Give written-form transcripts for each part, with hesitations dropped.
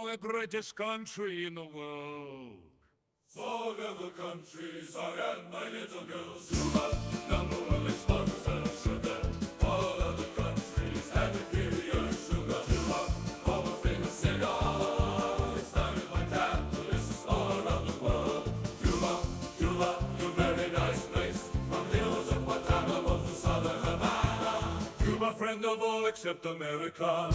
the greatest country in the world. All of the countries I got my little girls. Cuba, number one exporters of sugar. All of the countries have inferior sugar. Cuba, all the famous cigars. Started by capitalists all around the world. Cuba, Cuba, you're a very nice place. From hills of Guantanamo to southern Havana. Cuba, friend of all except America.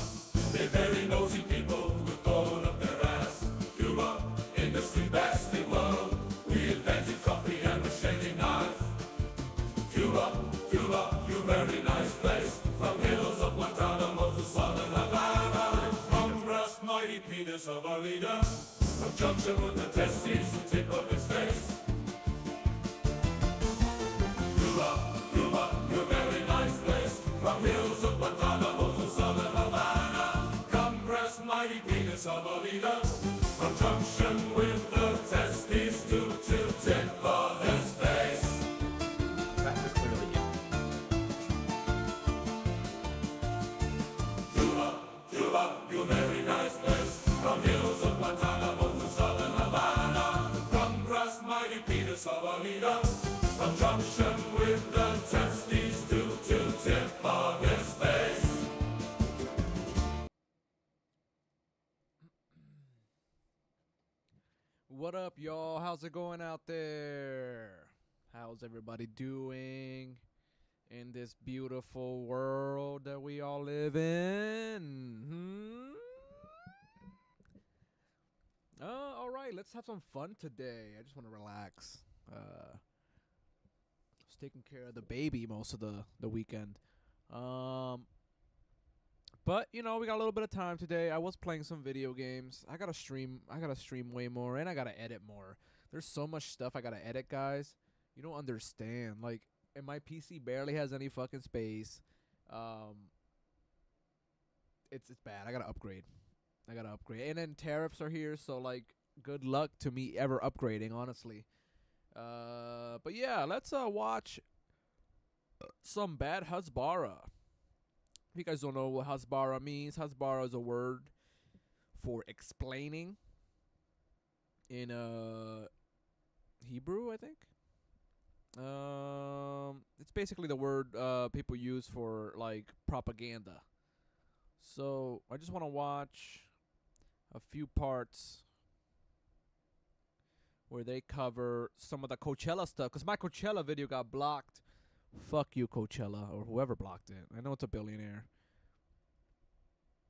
They're very nosy people with going up their ass. Cuba, industry best in world. We invented coffee and machete knife. Cuba, Cuba, you very nice place. From hills of Guantanamo to southern Havana. From breast mighty penis of our leader. From junction with the testes, the tip of his face. Cuba, Cuba, you very nice place. From hills of Guantanamo to southern Havana. Come breast mighty penis of our leader. From junction with the testes to tip of his face. That was clearly you. Cuba, Cuba, you very nice place. From hills of Guantanamo to southern Havana. From breast mighty penis of our leader. From junction with the testes to tip of his face. What up, y'all? How's it going out there? How's everybody doing in this beautiful world that we all live in? All right, let's have some fun today. I just want to relax. I was taking care of the baby most of the weekend. But, you know, we got a little bit of time today. I was playing some video games. I gotta stream way more, and I gotta edit more. There's so much stuff I gotta edit, guys. You don't understand. Like, and my PC barely has any fucking space. It's bad. I gotta upgrade. And then tariffs are here, so, like, good luck to me ever upgrading, honestly. But yeah, let's watch some bad Hasbara. If you guys don't know what Hasbara means, Hasbara is a word for explaining in Hebrew, I think. It's basically the word people use for, like, propaganda. So I just want to watch a few parts where they cover some of the Coachella stuff, because my Coachella video got blocked. Fuck you, Coachella, or whoever blocked it. I know it's a billionaire.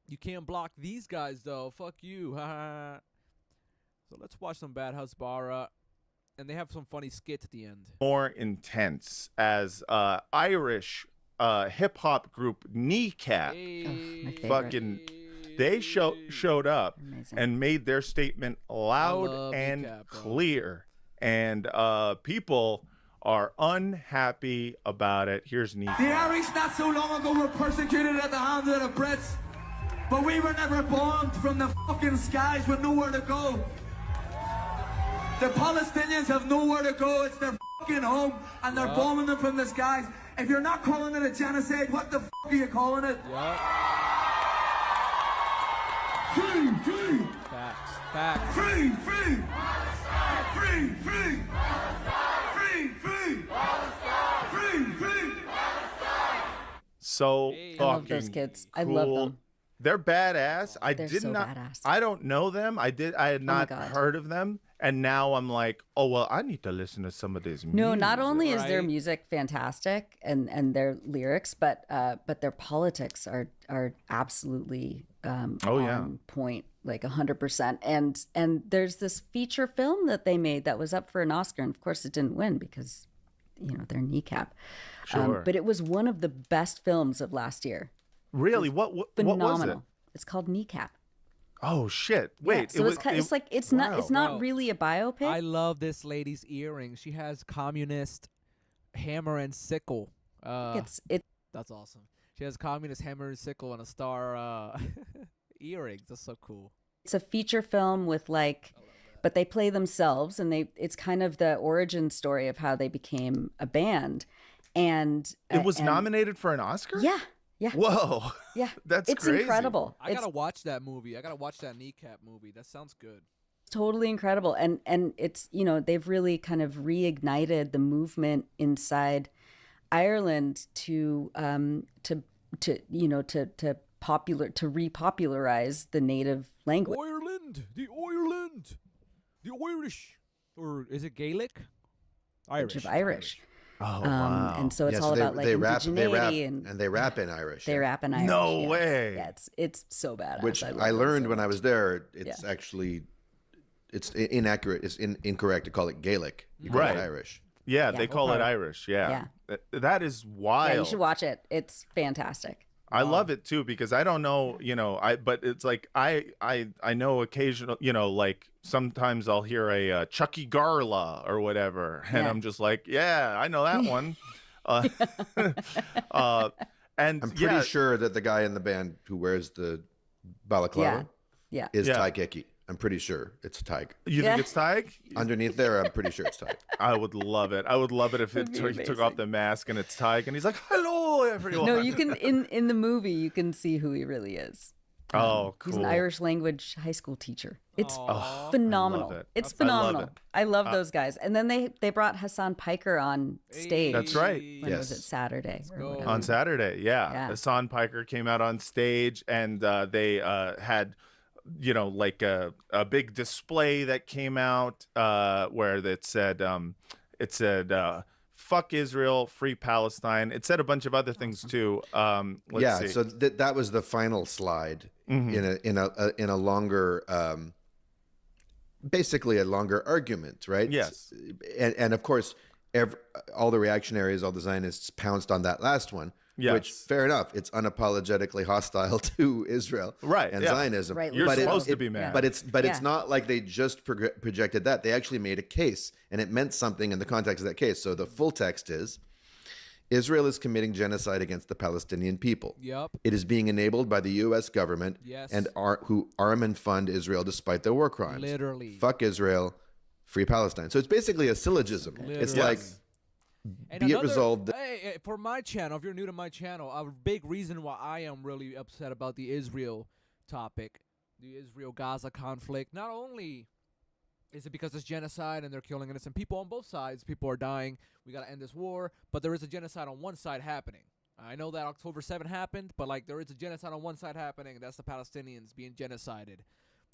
You can't block these guys, though. Fuck you. So let's watch some bad Hasbara. And they have some funny skits at the end. More intense as Irish hip-hop group Kneecap. Hey. Fucking, they showed up Amazing. and made their statement loud and Kneecap, bro. clear. And people are unhappy about it. Here's Kneecap. The Irish not so long ago were persecuted at the hands of the Brits, but we were never bombed from the fucking skies with nowhere to go. The Palestinians have nowhere to go. It's their fucking home, and they're bombing them from the skies. If you're not calling it a genocide, what the fuck are you calling it? Yep. Free, free, Facts. free, free, free, free, free, free, free, free. So Hey. I love those fucking kids. I cool. love them. They're badass. I They're did so not. badass. I don't know them. I had not God. heard of them, and now I'm like, oh well, I need to listen to some of this music. No, not only is their Right. music fantastic and their lyrics, but their politics are absolutely Oh, yeah. on point, like 100%. And there's this feature film that they made that was up for an Oscar, and of course it didn't win because, you know, they're Kneecap. Sure. But it was one of the best films of last year. Really, what was it? Phenomenal. It's called Kneecap. Oh shit! Yeah, Wait, so it's wow. not really a biopic. I love this lady's earrings. She has communist hammer and sickle. It's That's awesome. She has communist hammer and sickle and a star earrings. That's so cool. It's a feature film with like, but they play themselves, and it's kind of the origin story of how they became a band. And It was and- nominated for an Oscar? Yeah, Yeah. Whoa. Yeah. That's it's crazy. incredible. I It's gotta watch that movie. I gotta watch that kneecap movie. That sounds good. totally incredible. And it's, they've really kind of reignited the movement inside Ireland to repopularize the native language. Ireland, the Irish, or is it Gaelic? Of Irish. Oh, wow. And so it's all about like indigeneity and they rap in Irish. they rap in Irish. No yeah. way. Yeah, it's so badass. Which love I it learned so when I much. was there. It's actually, it's inaccurate. It's incorrect to call it Gaelic. You call Right. it Irish. Yeah, Yeah. they call it Irish. Yeah. That is wild. Yeah, you should watch it. It's fantastic. I love it too because I don't know, but it's like I know occasional, like sometimes I'll hear a Chucky Garla or whatever, and Yeah. I'm just like, yeah, I know that one. And I'm pretty sure that the guy in the band who wears the balaclava Yeah. is Yeah. Tig Icky. I'm pretty sure it's Tig. You Yeah. think it's Tig? Underneath there, I'm pretty sure it's Tig. I would love it. I would love it if That'd be he took off amazing. the mask and it's Tig, and he's like, "Hello, everyone." No, you can in the movie you can see who he really is. Oh, He's cool. an Irish language high school teacher. It's Aw. phenomenal. I love it. It's I love phenomenal. it. I love those guys. And then they brought Hassan Piker on stage. That's right. When was Yes. it Saturday? Or go. whatever. On Saturday, yeah. Yeah. Hassan Piker came out on stage, and they had, like a big display that came out where it said, "Fuck Israel, free Palestine." It said a bunch of other things too. Let's see. So that was the final slide in a longer, basically a longer argument, right? Yes. And of course, all the reactionaries, all the Zionists pounced on that last one. Yes. Which, fair enough, it's unapologetically hostile to Israel, Right, and yeah. Zionism. Right, You're But supposed to be mad. But it's Yeah. not like they just projected that. They actually made a case, and it meant something in the context of that case. So the full text is: Israel is committing genocide against the Palestinian people. Yep. It is being enabled by the U.S. government Yes. and who arm and fund Israel despite their war crimes. Literally. Fuck Israel, free Palestine. So it's basically a syllogism. It's Literally. like, And be it resolved that- Hey, for my channel, if you're new to my channel, a big reason why I am really upset about the Israel topic, the Israel-Gaza conflict, not only is it because it's genocide and they're killing innocent people on both sides, people are dying, we got to end this war, but there is a genocide on one side happening. I know that October 7 happened, but there is a genocide on one side happening, and that's the Palestinians being genocided.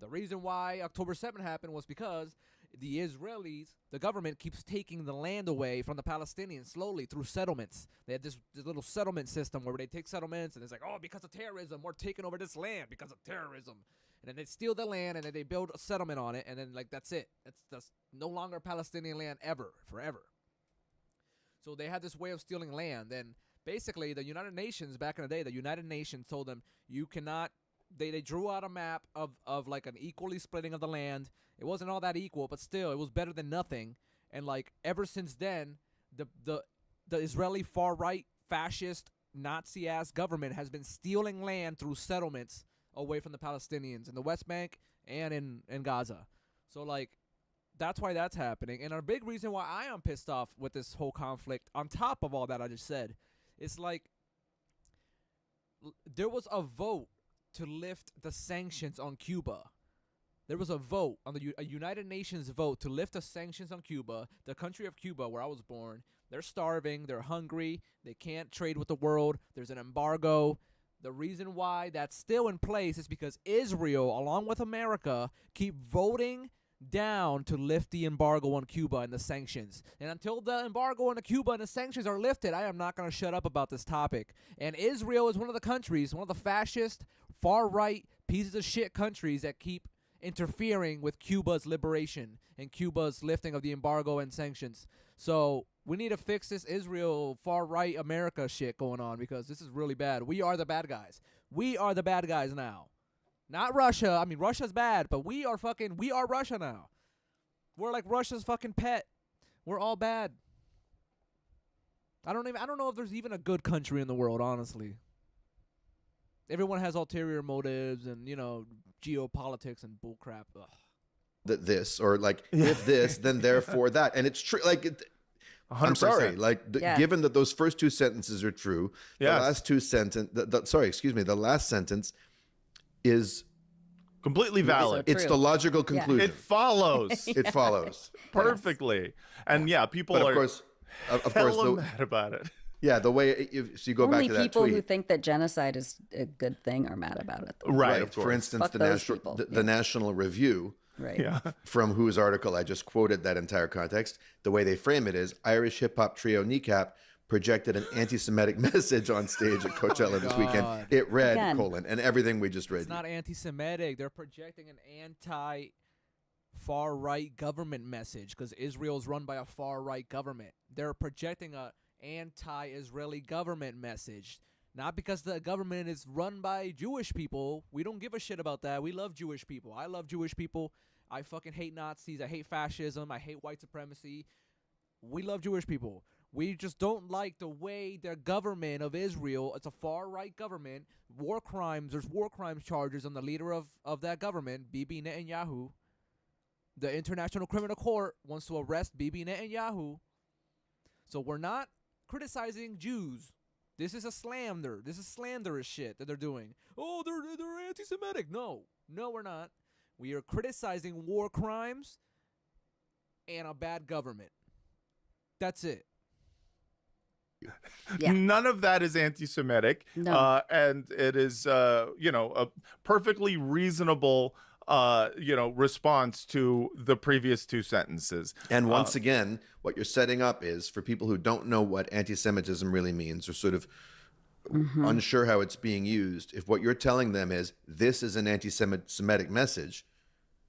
The reason why October 7 happened was because the Israelis, the government, keeps taking the land away from the Palestinians slowly through settlements. They had this little settlement system where they take settlements, and it's like, oh, because of terrorism, we're taking over this land because of terrorism. And then they steal the land, and then they build a settlement on it, and then, that's it. That's no longer Palestinian land forever. So they had this way of stealing land. Then, basically, the United Nations, back in the day, the United Nations told them, you cannot... They drew out a map of an equally splitting of the land. It wasn't all that equal, but still, it was better than nothing. And ever since then, the Israeli far right fascist Nazi ass government has been stealing land through settlements away from the Palestinians in the West Bank and in Gaza. So that's why that's happening. And a big reason why I am pissed off with this whole conflict, on top of all that I just said, is there was a vote to lift the sanctions on Cuba. There was a vote on a United Nations vote to lift the sanctions on Cuba, the country of Cuba where I was born. They're starving. They're hungry. They can't trade with the world. There's an embargo. The reason why that's still in place is because Israel, along with America, keep voting down to lift the embargo on Cuba and the sanctions. And until the embargo on Cuba and the sanctions are lifted, I am not going to shut up about this topic. And Israel is one of the countries, one of the fascist, far-right pieces of shit countries that keep interfering with Cuba's liberation and Cuba's lifting of the embargo and sanctions. So we need to fix this Israel far-right America shit going on, because this is really bad. We are the bad guys. We are the bad guys now. Not Russia. I mean, Russia's bad, but we are Russia now. We're like Russia's fucking pet. We're all bad. I don't know if there's even a good country in the world, honestly. Everyone has ulterior motives and, geopolitics and bullcrap. Ugh. this, or if this, then therefore that. And it's true. I'm sorry. 100%. Like, Yeah. given that those first two sentences are true, Yes. the last two sentence. The last sentence is Completely valid. So it's true. the logical conclusion. It follows It follows. perfectly. And yeah, people But are of course, hella mad about it. yeah, the way so you go back Only to that people tweet. who think that genocide is a good thing are mad about it. Though. Right, of For course. instance, Fuck the those national people. the National Review, Right. Yeah. from whose article I just quoted that entire context, the way they frame it is Irish hip hop trio Kneecap projected an anti-Semitic message on stage at Coachella this weekend. God. It read, Again. and everything we just read. It's not anti-Semitic. They're projecting an anti-far-right government message because Israel's run by a far-right government. They're projecting a anti-Israeli government message. Not because the government is run by Jewish people. We don't give a shit about that. We love Jewish people. I love Jewish people. I fucking hate Nazis. I hate fascism. I hate white supremacy. We love Jewish people. We just don't like the way their government of Israel, it's a far-right government, war crimes, there's war crimes charges on the leader of that government, Bibi Netanyahu. The International Criminal Court wants to arrest Bibi Netanyahu. So we're not criticizing Jews. This is a slander. This is slanderous shit that they're doing. Oh, they're anti-Semitic. No, we're not. We are criticizing war crimes and a bad government. That's it. Yeah. None of that is anti-Semitic. No. And it is, a perfectly reasonable, response to the previous two sentences. And once again, what you're setting up is for people who don't know what anti-Semitism really means or sort of unsure how it's being used. If what you're telling them is this is an anti-Semitic message,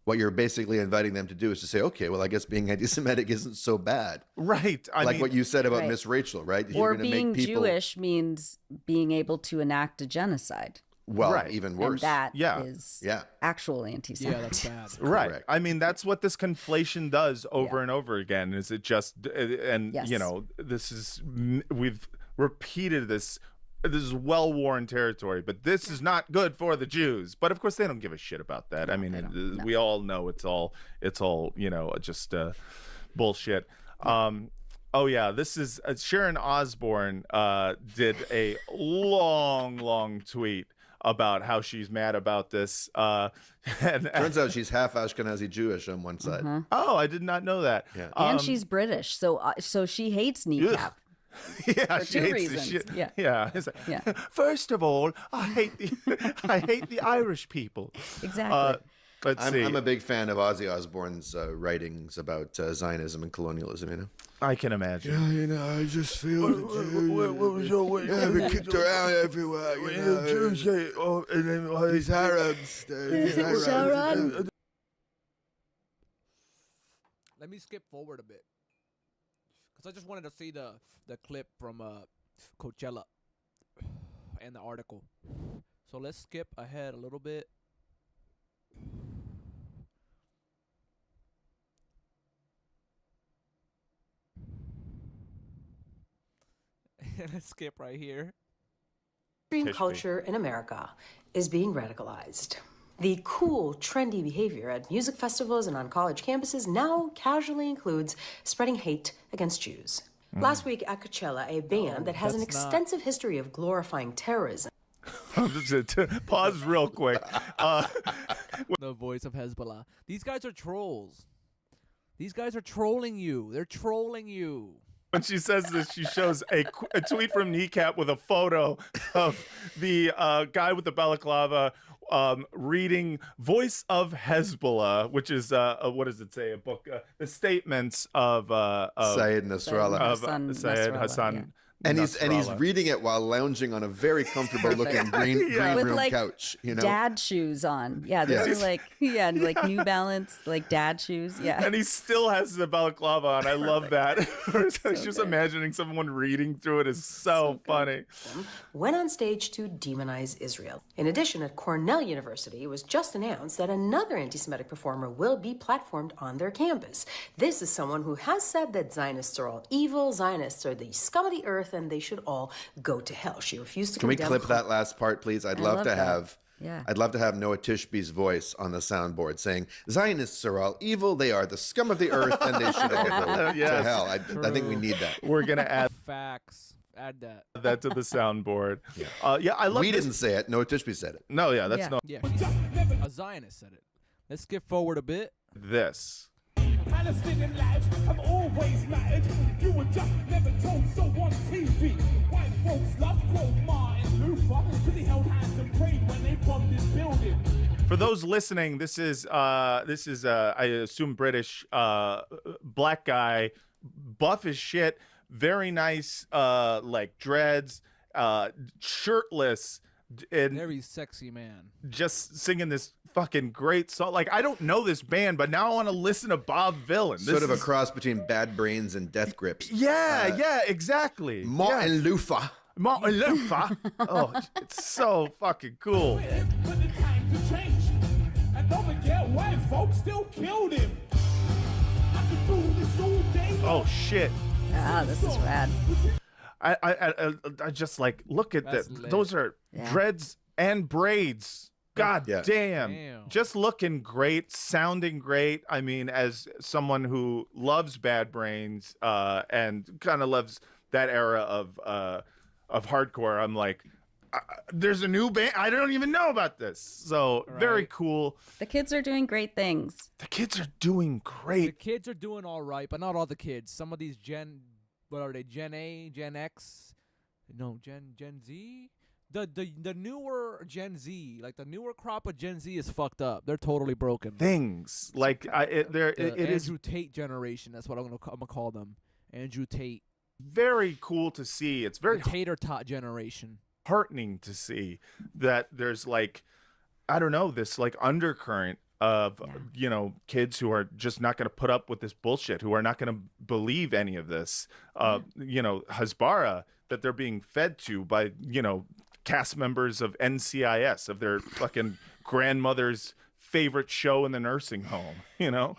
what you're basically inviting them to do is to say, okay, well, I guess being anti-Semitic isn't so bad. Right. I Like mean, what you said about Right. Miss Rachel, right? If Or you're gonna being make people, Jewish means being able to enact a genocide. well, Right. even And worse. that Yeah. is Yeah. actual Yeah, anti-Semitism. that's bad. Right. Correct. I mean, that's what this conflation does over Yeah. and over again. Is it just, and Yes. this is, we've repeated this. This is well-worn territory, but this is not good for the Jews. But of course, they don't give a shit about that. I mean, we all know it's all, just bullshit. Oh yeah, this is Sharon Osbourne did a long tweet about how she's mad about this. And Turns out she's half Ashkenazi Jewish on one side. oh, I did not know that. Yeah. And she's British, so she hates Kneecap. Yeah, For she two hates reasons. the shit. Yeah. Yeah. It's like, Yeah. First of all, I hate the Irish people. Exactly. Let's see. I'm a big fan of Ozzy Osbourne's writings about Zionism and colonialism, you know? I can imagine. You know, I just feel the Jews. They're kicked around everywhere. You know, Jews, and then these Arabs. Let me skip forward a bit. Because I just wanted to see the clip from Coachella and the article. So let's skip ahead a little bit. Let's skip right here. Extreme Tishby. culture in America is being radicalized. The cool, trendy behavior at music festivals and on college campuses now casually includes spreading hate against Jews. Last week at Coachella, a band that has an that's not- extensive history of glorifying terrorism Pause real quick. The voice of Hezbollah. These guys are trolls. These guys are trolling you. They're trolling you. When she says this, she shows a tweet from Kneecap with a photo of the guy with the balaclava reading Voice of Hezbollah, which is, what does it say? A book, the statements of Syed Nasrallah. of Hassan Syed Nasrallah, Hassan. yeah. And he's Nasrallah. reading it while lounging on a very comfortable looking green With, room like, couch, you know. Dad shoes on. Yeah, those Yes. are like like New Balance, like dad shoes. Yeah. And he still has the balaclava on. I love that. Just imagining someone reading through it is so funny. went on stage to demonize Israel. In addition, at Cornell University, it was just announced that another anti-Semitic performer will be platformed on their campus. This is someone who has said that Zionists are all evil, Zionists are the scum of the earth, and they should all go to hell. She refused to Can we condemn clip that last part, please? I'd love love to that. have Yeah. I'd love to have Noah Tishby's voice on the soundboard saying, Zionists are all evil, they are the scum of the earth, and they should all go Yes. to hell. I think we need that. We're gonna add Facts. Add that. that to the soundboard. Yeah, I love. We this. didn't say it. Noah Tishby said it. No, yeah, that's Yeah. not Yeah. A Zionist said it. Let's skip forward a bit. this. Palestinian lives have always mattered. You were just never told so on TV. White folks love quote Martin Luther, because he held hands and prayed when they bombed his building. For those listening, this is I assume British black guy, buff as shit, very nice like dreads, shirtless, and Very sexy man. just singing this fucking great song. Like, I don't know this band, but now I want to listen to Bob Vylan. Sort of a cross between Bad Brains and Death Grips. Yeah, exactly. Martin Luther. Martin Luther. Oh, it's so fucking cool. But the times have changed. And don't forget, white folks still killed him. I could do this all day. Oh shit. Ah, this is rad. I just like look at That's that. lit. Those are Yeah. dreads and braids. God Yeah. damn. Damn. Just looking great, sounding great. I mean, as someone who loves Bad Brains and kind of loves that era of hardcore, I'm like, there's a new band. I don't even know about this. So very Right. cool. The kids are doing great things. The kids are doing The great. kids are doing all right, but not all the kids. Some of these what are they? Gen A, Gen X? No, Gen Z? The newer Gen Z, like the newer crop of Gen Z is fucked up. They're totally broken. Things like it is Andrew Tate generation. That's what I'm gonna call them. Andrew Tate. very cool to see. It's very The tater tot generation. heartening to see that there's like, I don't know, this like undercurrent of kids who are just not going to put up with this bullshit, who are not going to believe any of this Hasbara that they're being fed to by cast members of NCIS, of their fucking grandmother's favorite show in the nursing home.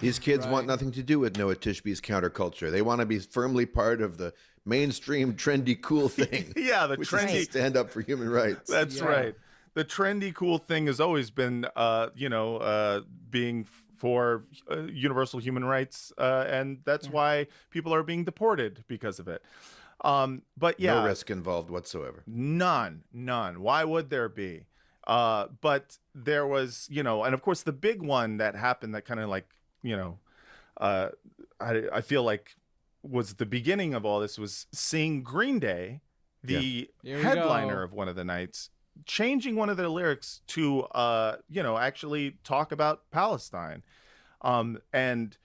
These kids Right. want nothing to do with Noah Tishby's counterculture. They want to be firmly part of the mainstream, trendy, cool thing. Yeah, the which is to trendy stand up for human rights. That's Yeah. right. The trendy cool thing has always been being for universal human rights, and that's why people are being deported because of it. But yeah, No risk involved whatsoever. none. Why would there be? But there was, and of course the big one that happened that kind of like, I feel like was the beginning of all this was seeing Green Day, the Here we headliner go. of one of the nights, changing one of their lyrics to, actually talk about Palestine. And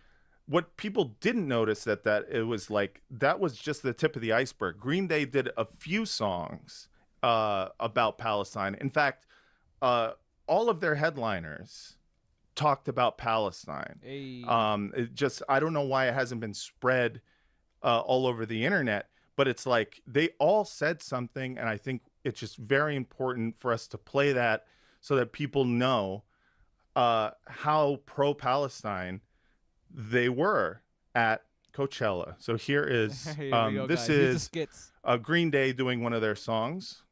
what people didn't notice that it was like, that was just the tip of the iceberg. Green Day did a few songs about Palestine. In fact, all of their headliners talked about Palestine. Hey. I don't know why it hasn't been spread all over the internet, but it's like they all said something, and I think it's just very important for us to play that so that people know how pro-Palestine they were at Coachella. So here is Here we go, this guys. Here's the is skits. Green Day doing one of their songs.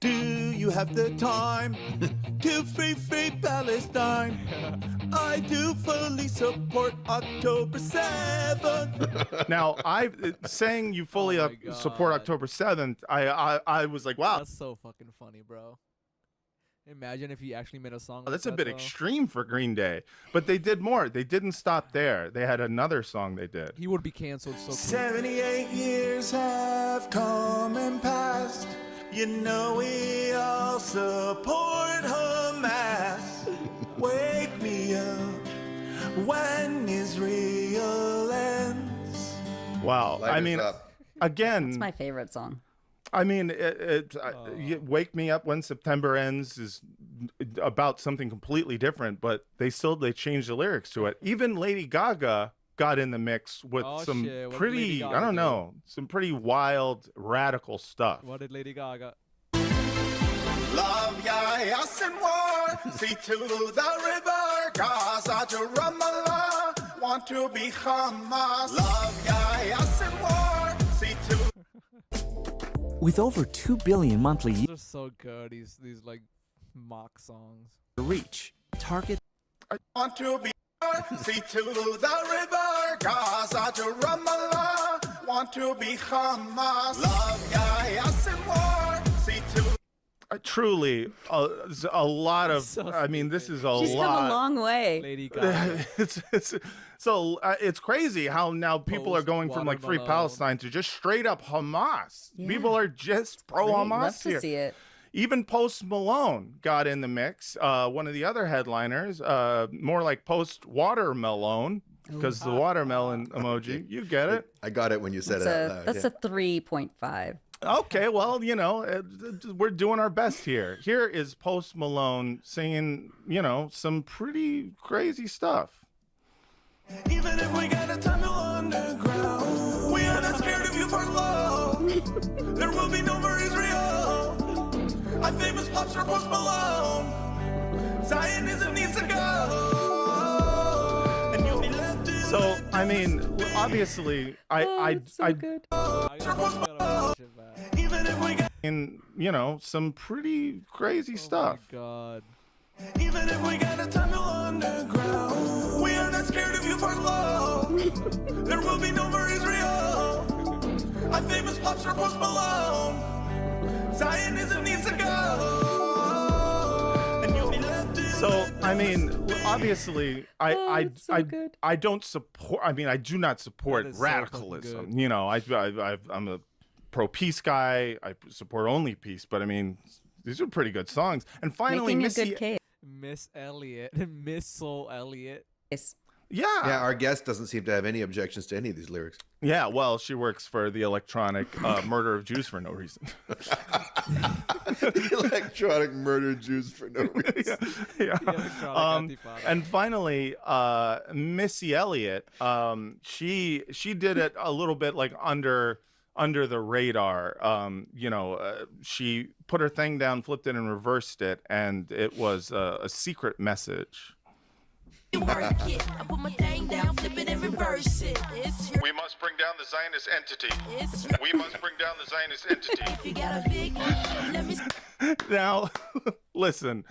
Do you have the time to free Palestine? I do fully support October 7th. Now, saying you fully Oh my support God. October 7th, I was like, wow, That's so fucking funny, bro. Imagine if he actually made a song. that's like a that, bit though. extreme for Green Day. But they did more. They didn't stop there. They had another song they did. He would be canceled so quick. 78 years have come and passed. You know we all support Hamas. Wake me up when Israel ends. Wow. Light I us mean, up. again, It's my favorite song. I mean, Wake Me Up When September Ends is about something completely different, but they changed the lyrics to it. Even Lady Gaga got in the mix with Oh, some shit. What did Lady pretty, Gaga I don't do? know, some pretty wild, radical stuff. What did Lady Gaga? Love Yas and war, see to the river, Gaza to Ramallah, want to be Hamas. Love Yas and war, see to. With over 2 billion monthly They're so good. These like Mock songs. Reach. Target. Want to be see to the river Gaza to Ramallah. Want to be Hamas. Love Yas and war. See to Truly, a lot of. So I mean, this is a She's lot. come a long way. Lady Gaga. It's crazy how now people are going from like Free Post-watermelon. Palestine to just straight up Hamas. Yeah. People are just pro Great. Hamas Love to here. see it. Even Post Malone got in the mix. One of the other headliners, more like Post Watermelon, because the watermelon emoji. You get it? I got it when you said it out loud. That's a 3.5. Okay, well, we're doing our best here. Here is Post Malone singing, some pretty crazy stuff. even if we gotta tunnel underground, we are not scared of you for long. There will be no more Israel. A famous pop star Post Malone. Zionism needs to go. And you'll be left in So, I mean, obviously, It's so good. I gotta watch it back. even if we got some pretty crazy Oh stuff. my God. even if we gotta tunnel underground, we are not scared of you for long. There will be no more Israel. A famous pop star Post Malone. Zionism needs to go. And you'll be left in So, I mean, obviously, I it's so good. don't support. I mean, I do not support That is so fucking radicalism. good. I'm a pro peace guy. I support only peace. But I mean, these are pretty good songs. And finally, Making a Missy, good case. Miss Elliott. Miss Soul Elliott. Yeah, our guest doesn't seem to have any objections to any of these lyrics. Yeah, well, she works for the electronic murder of Jews for no reason. Electronic murder Jews for no reason. Yeah. The electronic antifada. And finally, Missy Elliott, she did it a little bit like under the radar. She put her thing down, flipped it, and reversed it, and it was a secret message. Work it. I put my thing down, flip it and reverse it. It's your, We must bring down the Zionist entity. it's your. We must bring down the Zionist entity. If you got a big one, let me. Now, listen,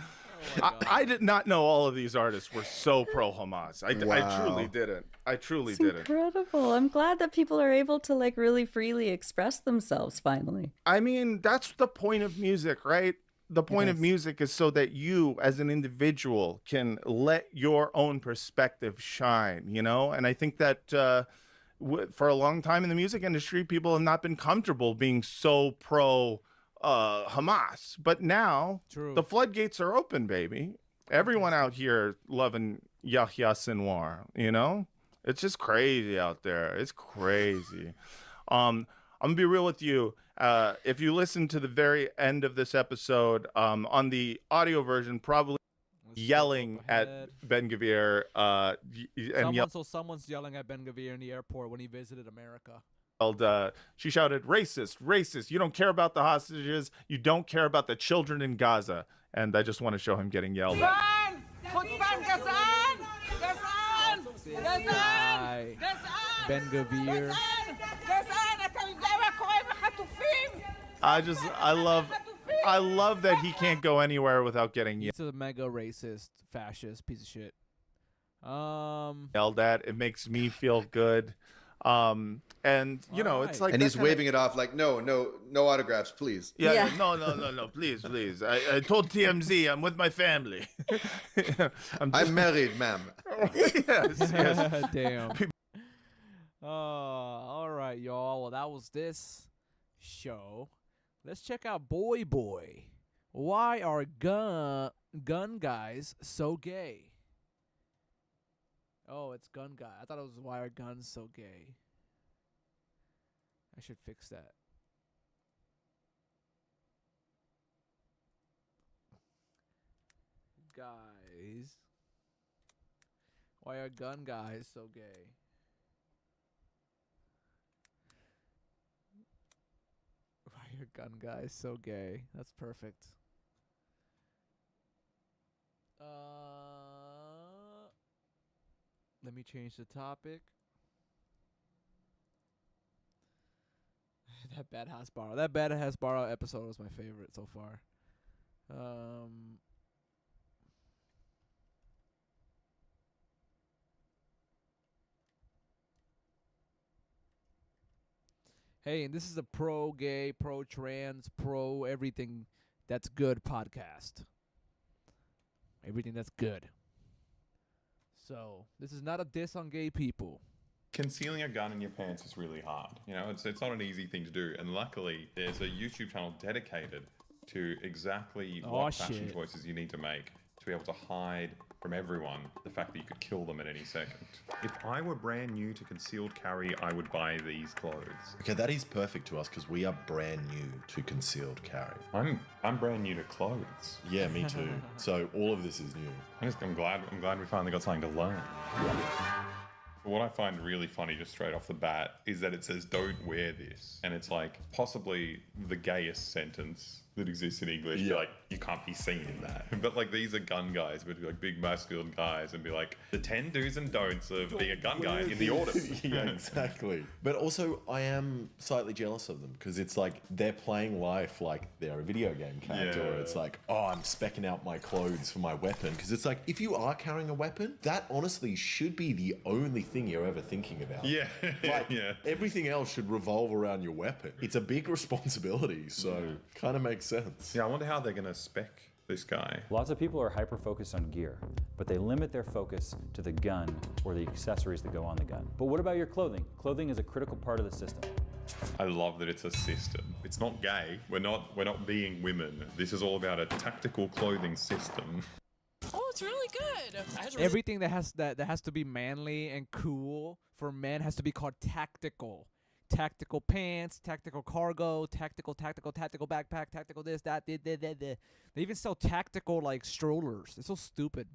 I did not know all of these artists were so pro Hamas. I truly didn't. I truly It's didn't. incredible. I'm glad that people are able to like really freely express themselves finally. I mean, that's the point of music, right? The point of music is so that you, as an individual, can let your own perspective shine, And I think that for a long time in the music industry, people have not been comfortable being so pro Hamas. But now True. the floodgates are open, baby. Everyone out here loving Yahya Sinwar, It's just crazy out there. It's crazy. I'm going to be real with you. If you listen to the very end of this episode, on the audio version, probably yelling at Ben Gvir, Someone's yelling at Ben Gvir in the airport when he visited America. she shouted, "Racist, racist! You don't care about the hostages. You don't care about the children in Gaza." And I just want to show him getting yelled at. Guy. Ben Gvir. I love that he can't go anywhere without getting He's a mega racist, fascist piece of shit. yelled at. It makes me feel good. And it's like, And that he's kinda- waving it off like, no autographs, please. Yeah. No, please. I told TMZ I'm with my family. I'm married, ma'am. yes. Damn. All right, y'all. Well, that was this show. Let's check out Boy Boy. Why are gun guys so gay? Oh, it's gun guy. I thought it was why are guns so gay. I should fix that. Guys. Why are gun guys so gay? Why are gun guys so gay? That's perfect. Let me change the topic. That bad Hasbara episode was my favorite so far. Hey, and this is a pro-gay, pro-trans, pro-everything that's good podcast. Everything that's good. So, this is not a diss on gay people. Concealing a gun in your pants is really hard. You know, it's not an easy thing to do. And luckily, there's a YouTube channel dedicated to exactly what fashion choices you need to make to be able to hide from everyone the fact that you could kill them at any second. If I were brand new to concealed carry, I would buy these clothes. Okay, that is perfect to us because we are brand new to concealed carry. I'm brand new to clothes. Yeah, me too. So all of this is new. I'm glad we finally got something to learn. What I find really funny just straight off the bat is that it says don't wear this. And it's like possibly the gayest sentence that exists in English. Yeah. Like, you can't be seen in that. But like, these are gun guys, but like big masculine guys, and be like, the 10 do's and don'ts of being a gun guy in the order. Yeah, exactly. But also, I am slightly jealous of them because it's like they're playing life like they're a video game character. Yeah. It's like, oh, I'm specking out my clothes for my weapon. Because it's like, if you are carrying a weapon, that honestly should be the only thing you're ever thinking about. Yeah. Like, everything else should revolve around your weapon. It's a big responsibility, so kind of makes sense. Yeah, I wonder how they're going to spec this guy. Lots of people are hyper-focused on gear, but they limit their focus to the gun or the accessories that go on the gun. But what about your clothing? Clothing is a critical part of the system. I love that it's a system. It's not gay. We're not being women. This is all about a tactical clothing system. Oh, it's really good. Everything that has to be manly and cool for men has to be called tactical. Tactical pants, tactical cargo, tactical backpack, tactical this, that. They even sell tactical like strollers. It's so stupid.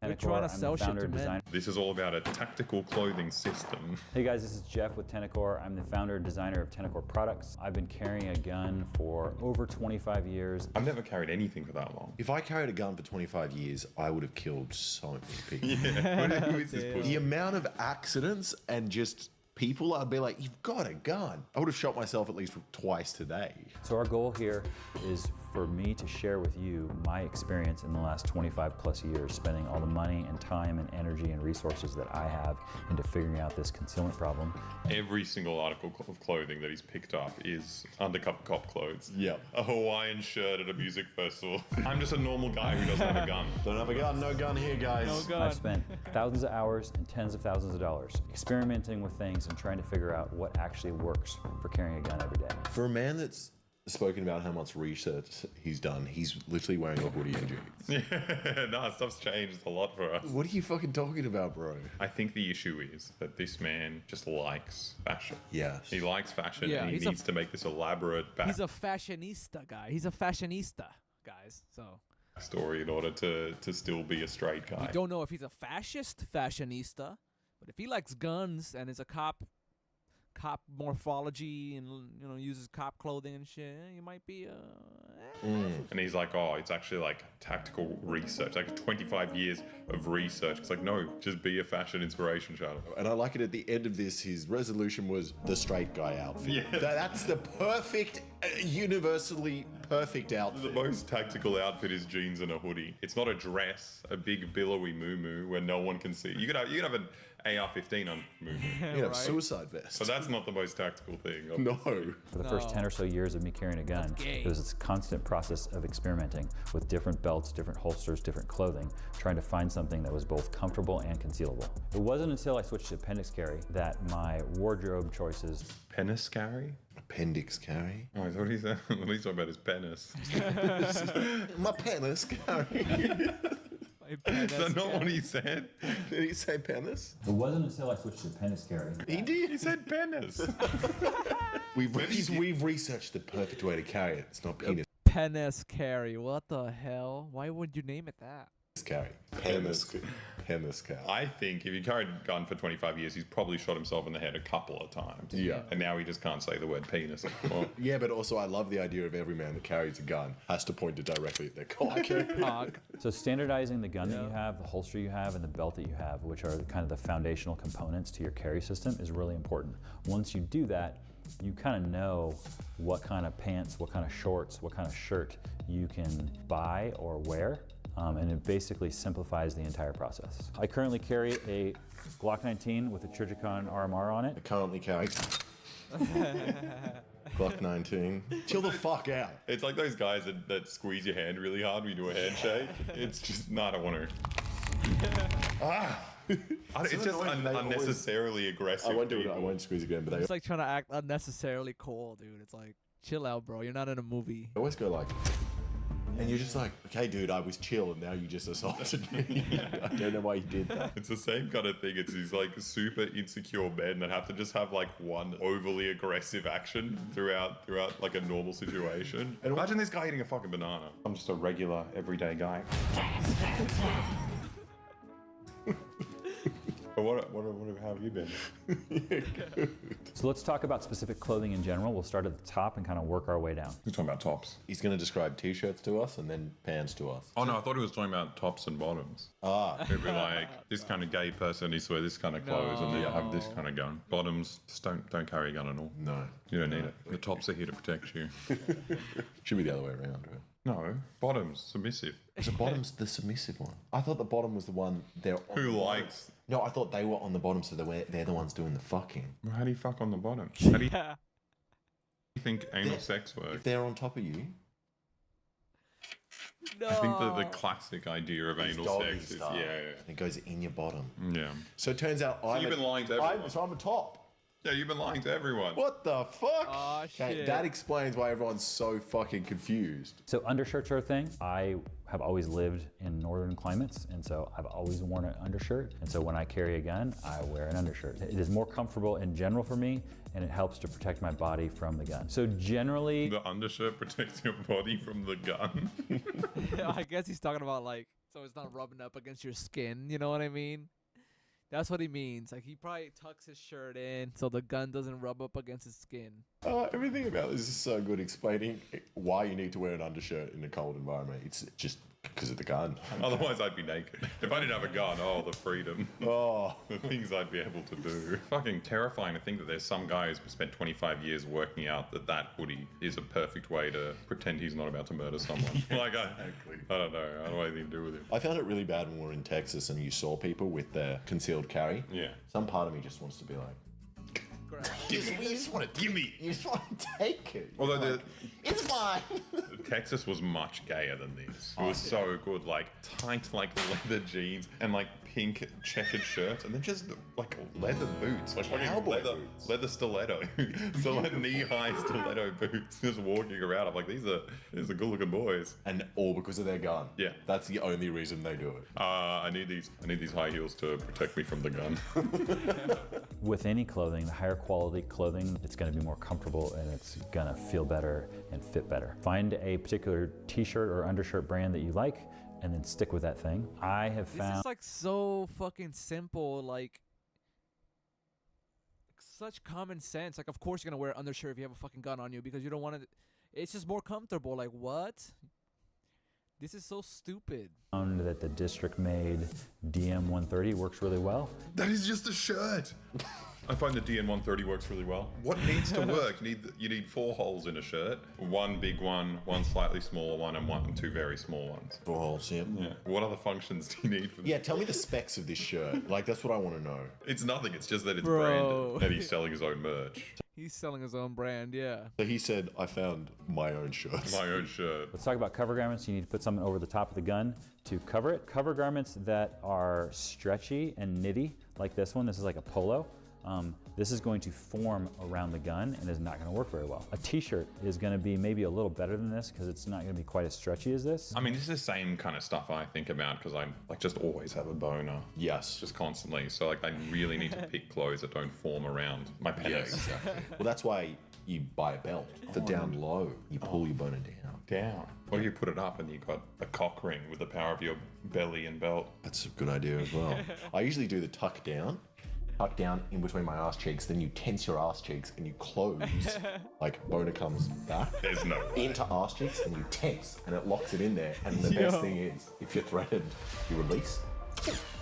They're trying to sell shit to men. This is all about a tactical clothing system. Hey guys, this is Jeff with Tennecore. I'm the founder and designer of Tennecore products. I've been carrying a gun for over 25 years. I've never carried anything for that long. If I carried a gun for 25 years, I would have killed so many people. Yeah. Who is this The amount of accidents and just people, I'd be like, you've got a gun. I would have shot myself at least twice today. So our goal here is for me to share with you my experience in the last 25 plus years, spending all the money and time and energy and resources that I have into figuring out this concealment problem. Every single article of clothing that he's picked up is undercover cop clothes. Yeah. A Hawaiian shirt at a music festival. I'm just a normal guy who doesn't have a gun. Don't have a gun, no gun here, guys. No gun. I've spent thousands of hours and tens of thousands of dollars experimenting with things and trying to figure out what actually works for carrying a gun every day. For a man that's spoken about how much research he's done, he's literally wearing a hoodie and jeans. Yeah, no, stuff's changed a lot for us. What are you fucking talking about, bro? I think the issue is that this man just likes fashion. Yes. He likes fashion, Yeah, and he needs to make this elaborate He's a fashionista guy. He's a fashionista, guys. So backstory in order to still be a straight guy. we don't know if he's a fascist fashionista, but if he likes guns and is a cop morphology and uses cop clothing and shit, you might be And he's like, oh, it's actually like tactical research, like 25 years of research. It's like, no, just be a fashion inspiration channel. And I like it at the end of this, his resolution was the straight guy outfit. Yeah. That's the perfect, universally perfect outfit. The most tactical outfit is jeans and a hoodie. It's not a dress, a big billowy moo-moo where no one can see. You could have an AR-15 on moo-moo. You have a suicide vest. But that's not the most tactical thing. No. For the first 10 or so years of me carrying a gun, it was this constant process of experimenting with different belts, different holsters, different clothing, trying to find something that was both comfortable and concealable. It wasn't until I switched to appendix carry that my wardrobe choices... Penis carry? Appendix carry? Oh, I thought he said, what he's talking about his penis. My penis carry. Is that not what he said? Did he say penis? It wasn't until I switched to appendix carry. He did. He said penis. We've researched the perfect way to carry it. It's not penis penis carry. What the hell? Why would you name it that? carry. Penis carry. I think if he carried a gun for 25 years, he's probably shot himself in the head a couple of times. Yeah. And now he just can't say the word penis anymore. Yeah, but also I love the idea of every man that carries a gun has to point it directly at their cock. So standardizing the gun that you have, the holster you have, and the belt that you have, which are kind of the foundational components to your carry system, is really important. Once you do that, you kind of know what kind of pants, what kind of shorts, what kind of shirt you can buy or wear. And it basically simplifies the entire process. I currently carry a Glock 19 with a Trijicon RMR on it. I currently carry Glock 19. Chill the fuck out. It's like those guys that squeeze your hand really hard when you do a handshake. It's just, no, I don't want to. It's just unnecessarily aggressive. I won't do it. I won't squeeze again. But It's like trying to act unnecessarily cool, dude. It's like, chill out, bro. You're not in a movie. I always go like, and you're just like, okay, dude, I was chill, and now you just assaulted me. I don't know why you did that. It's the same kind of thing. It's these like super insecure men that have to just have like one overly aggressive action throughout like a normal situation. And imagine this guy eating a fucking banana. I'm just a regular, everyday guy. But how have you been? So let's talk about specific clothing in general. We'll start at the top and kind of work our way down. He's talking about tops. He's going to describe t-shirts to us and then pants to us. Oh no, I thought he was talking about tops and bottoms. He'd be like, this kind of gay person needs to wear this kind of clothes and then have this kind of gun. Bottoms, just don't carry a gun at all. No. You don't need it. The tops are here to protect you. Should be the other way around, right? No, bottoms, submissive. The bottom's the submissive one. I thought the bottom was the one they're on. Who likes? No, I thought they were on the bottom, so they're the ones doing the fucking. Well, how do you fuck on the bottom? How do you think anal sex works? If they're on top of you. No. I think the classic idea of anal sex is It goes in your bottom. Yeah. So it turns out you've been lying to everyone. I'm a top. Yeah, you've been lying to everyone. What the fuck? Oh, shit. That explains why everyone's so fucking confused. So undershirts are a thing. I have always lived in northern climates, and so I've always worn an undershirt. And so when I carry a gun, I wear an undershirt. It is more comfortable in general for me, and it helps to protect my body from the gun. So generally... The undershirt protects your body from the gun? I guess he's talking about like, so it's not rubbing up against your skin, you know what I mean? That's what he means. Like, he probably tucks his shirt in so the gun doesn't rub up against his skin. Everything about this is so good explaining why you need to wear an undershirt in a cold environment. It's just because of the gun. Otherwise, I'd be naked. If I didn't have a gun, the freedom. Oh. The things I'd be able to do. Fucking terrifying to think that there's some guy who's spent 25 years working out that hoodie is a perfect way to pretend he's not about to murder someone. Like, I don't know. I don't know anything to do with it. I found it really bad when we were in Texas and you saw people with their concealed carry. Yeah. Some part of me just wants to be like, you just want to give me. You just want to take it. Although it's fine. Texas was much gayer than this. It was so good, like tight, like leather jeans and like pink checkered shirts, and then just like leather boots, like fucking leather stiletto, so like knee-high stiletto boots, just walking around. I'm like, these are good-looking boys, and all because of their gun. Yeah, that's the only reason they do it. I need these high heels to protect me from the gun. With any clothing, the higher quality clothing, it's going to be more comfortable and it's going to feel better and fit better. Find a particular t-shirt or undershirt brand that you like and then stick with that thing. I have found... This is like so fucking simple, like such common sense. Like, of course you're going to wear an undershirt if you have a fucking gun on you because you don't want to... It's just more comfortable. Like, what? This is so stupid. Found that the district-made DM130 works really well. That is just a shirt. I find the DN130 works really well. What needs to work? You need 4 holes in a shirt. One big one, one slightly smaller one, and two very small ones. 4 holes, yeah. What other functions do you need for this? Yeah, tell me the specs of this shirt. Like, that's what I want to know. It's nothing. It's just that it's Bro. branded and he's selling his own merch. He's selling his own brand, yeah. So he said, I found my own shirts. My own shirt. Let's talk about cover garments. You need to put something over the top of the gun to cover it. Cover garments that are stretchy and knitty, like this one. This is like a polo. This is going to form around the gun and is not going to work very well. A t-shirt is going to be maybe a little better than this because it's not going to be quite as stretchy as this. I mean, this is the same kind of stuff I think about because I like just always have a boner. Yes. Just constantly. So like I really need to pick clothes that don't form around my penis. Yes, exactly. Well, that's why you buy a belt. For down low, you pull your boner down. Or you put it up and you got a cock ring with the power of your belly and belt. That's a good idea as well. I usually do the tuck down in between my ass cheeks, then you tense your ass cheeks and you close. Like boner comes back. There's no way. Into ass cheeks and you tense and it locks it in there. And the best thing is, if you're threatened, you release.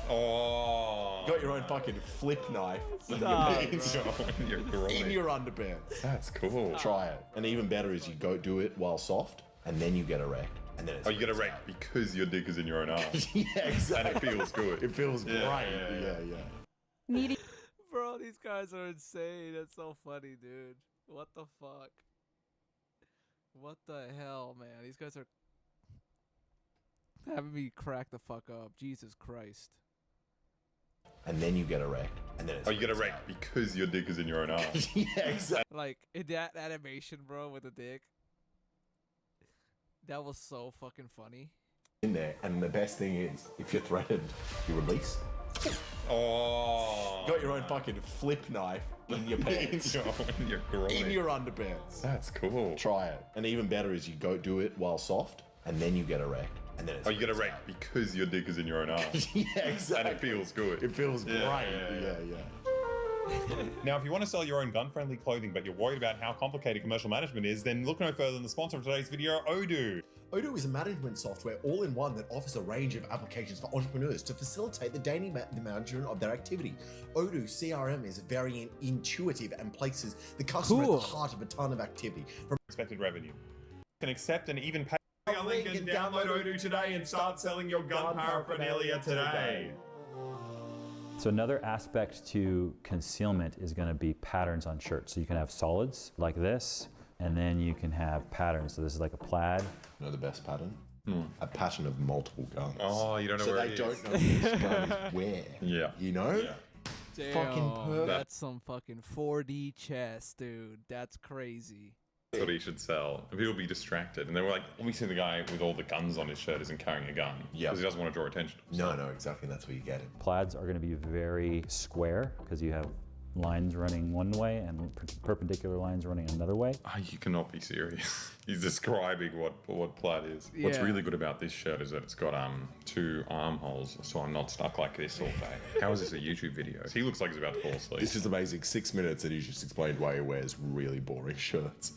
Oh. You got your own fucking flip knife in your underpants. That's cool. Try it. And even better is you go do it while soft and then you get erect. And then it's you get erect because your dick is in your own ass. Yeah, exactly. And it feels good. It feels great. Yeah. Needy. Bro, Oh, these guys are insane. That's so funny, dude. What the fuck? What the hell, man? These guys are having me crack the fuck up. Jesus Christ. And then you get erect. And then it's you get erect because your dick is in your own ass. Yeah, exactly. Like, in that animation, bro, with the dick. That was so fucking funny. In there, and the best thing is, if you're threatened, you release. Oh. You got your own fucking flip knife in your pants. in your groin. In your underpants. That's cool. Try it. And even better is you go do it while soft, and then you get erect. And then it's you get erect because your dick is in your own ass. Yeah, exactly. And it feels good. It feels great. Yeah. Now, if you want to sell your own gun-friendly clothing, but you're worried about how complicated commercial management is, then look no further than the sponsor of today's video, Odoo. Odoo is a management software all-in-one that offers a range of applications for entrepreneurs to facilitate the daily management of their activity. Odoo CRM is very intuitive and places the customer at the heart of a ton of activity. From expected revenue. You can accept and even pay a link and download Odoo today and start selling your gun paraphernalia today. So another aspect to concealment is going to be patterns on shirts. So you can have solids like this, and then you can have patterns. So this is like a plaid. You know the best pattern? A pattern of multiple guns. Oh, you don't know so where they it don't is. know which gun is where. Yeah. You know? Yeah. Damn, Fucking perfect. that's some fucking 4D chess, dude. That's crazy. That's what he should sell. People will be distracted. And they were like, we see the guy with all the guns on his shirt isn't carrying a gun. Yeah. Because he doesn't want to draw attention. No, exactly. That's where you get it. Plaids are going to be very square because you have lines running one way and perpendicular lines running another way. Oh, you cannot be serious. He's describing what plaid is. What's Yeah. really good about this shirt is that it's got 2 armholes, so I'm not stuck like this all day. How is this a YouTube video? He looks like he's about to fall asleep. This is amazing. 6 minutes and he just explained why he wears really boring shirts.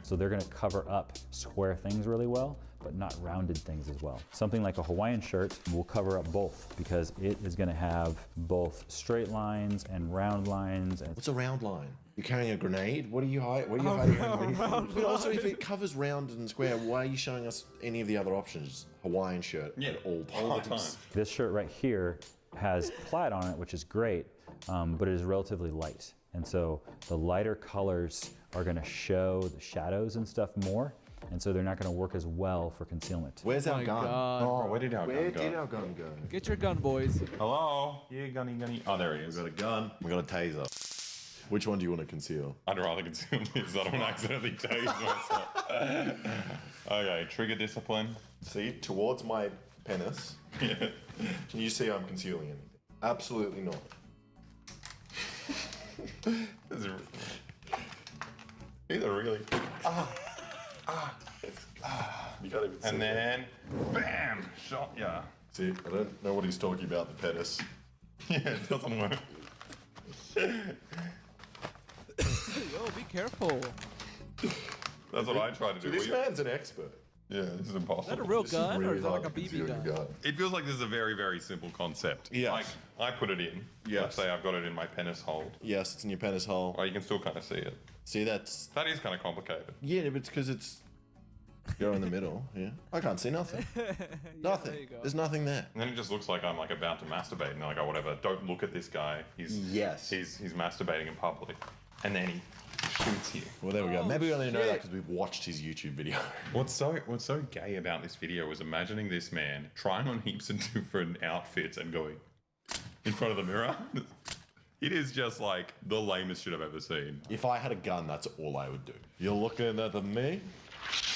So they're going to cover up square things really well, but not rounded things as well. Something like a Hawaiian shirt will cover up both because it is going to have both straight lines and round lines. And What's a round line? You're carrying a grenade? What are you hiding? But also, if it covers round and square, why are you showing us any of the other options? Hawaiian shirt at all times. All the time. this shirt right here has plaid on it, which is great, but it is relatively light. And so the lighter colors are going to show the shadows and stuff more. And so they're not going to work as well for concealment. Where's our gun? Oh, where did our gun go? Where did our gun go? Get your gun, boys. Hello? Yeah, gunny. Oh, there he is. We got a gun. We got a taser. Which one do you want to conceal? I'd rather conceal this. I don't want to accidentally tase myself. Okay, trigger discipline. See, towards my penis. Yeah. Can you see I'm concealing anything? Absolutely not. These are really... You can't even see And it. then, bam, shot ya. See, I don't know what he's talking about, the penis. Yeah, it doesn't work. Yo, be careful. That's what I try to do. This man's an expert. Yeah, this is impossible. Is that a real This is gun or really is that like a hard to BB conceal gun? your gun. It feels like this is a very, very simple concept. Yes. Like, I put it in. Yes. Let's say I've got it in my penis hold. Yes, it's in your penis hole. Oh, you can still kind of see it. See, that's... That is kind of complicated. Yeah, but it's because it's... You're in the middle, yeah. I can't see nothing. Nothing. there you go. There's nothing there. And then it just looks like I'm like about to masturbate, and they're like, oh, whatever. Don't look at this guy. He's masturbating in public, and then he shoots you. Well, there we go. Oh, Maybe we only know that shit. because we've watched his YouTube video. What's so gay about this video was imagining this man trying on heaps of different outfits and going in front of the mirror. It is just like the lamest shit I've ever seen. If I had a gun, that's all I would do. You're looking at me?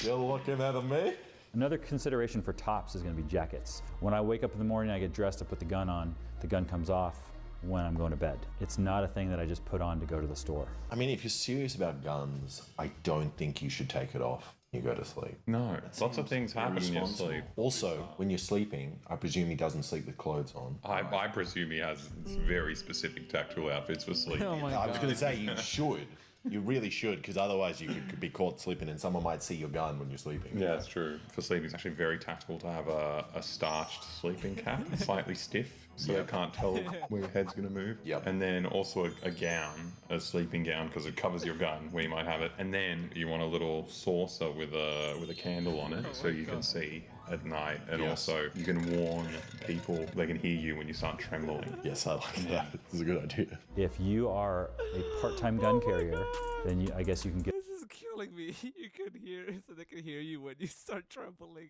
You're looking at me? Another consideration for tops is going to be jackets. When I wake up in the morning, I get dressed up with the gun on. The gun comes off when I'm going to bed. It's not a thing that I just put on to go to the store. I mean, if you're serious about guns, I don't think you should take it off when you go to sleep. No, lots of things happen in your sleep. Also, when you're sleeping, I presume he doesn't sleep with clothes on. I presume he has very specific tactical outfits for sleep. Oh my I was god. going to say you should. You really should, because otherwise you could be caught sleeping and someone might see your gun when you're sleeping. Yeah, that's true. For sleeping, it's actually very tactical to have a starched sleeping cap, slightly stiff. so they can't tell where your head's going to move. Yep. And then also a gown, a sleeping gown, because it covers your gun where you might have it. And then you want a little saucer with a candle on it, so you can see at night. And also you can warn people, they can hear you when you start trembling. Yes, I like that. This is a good idea. If you are a part-time gun carrier, then I guess you can get. This is killing me. You can hear, so they can hear you when you start trembling.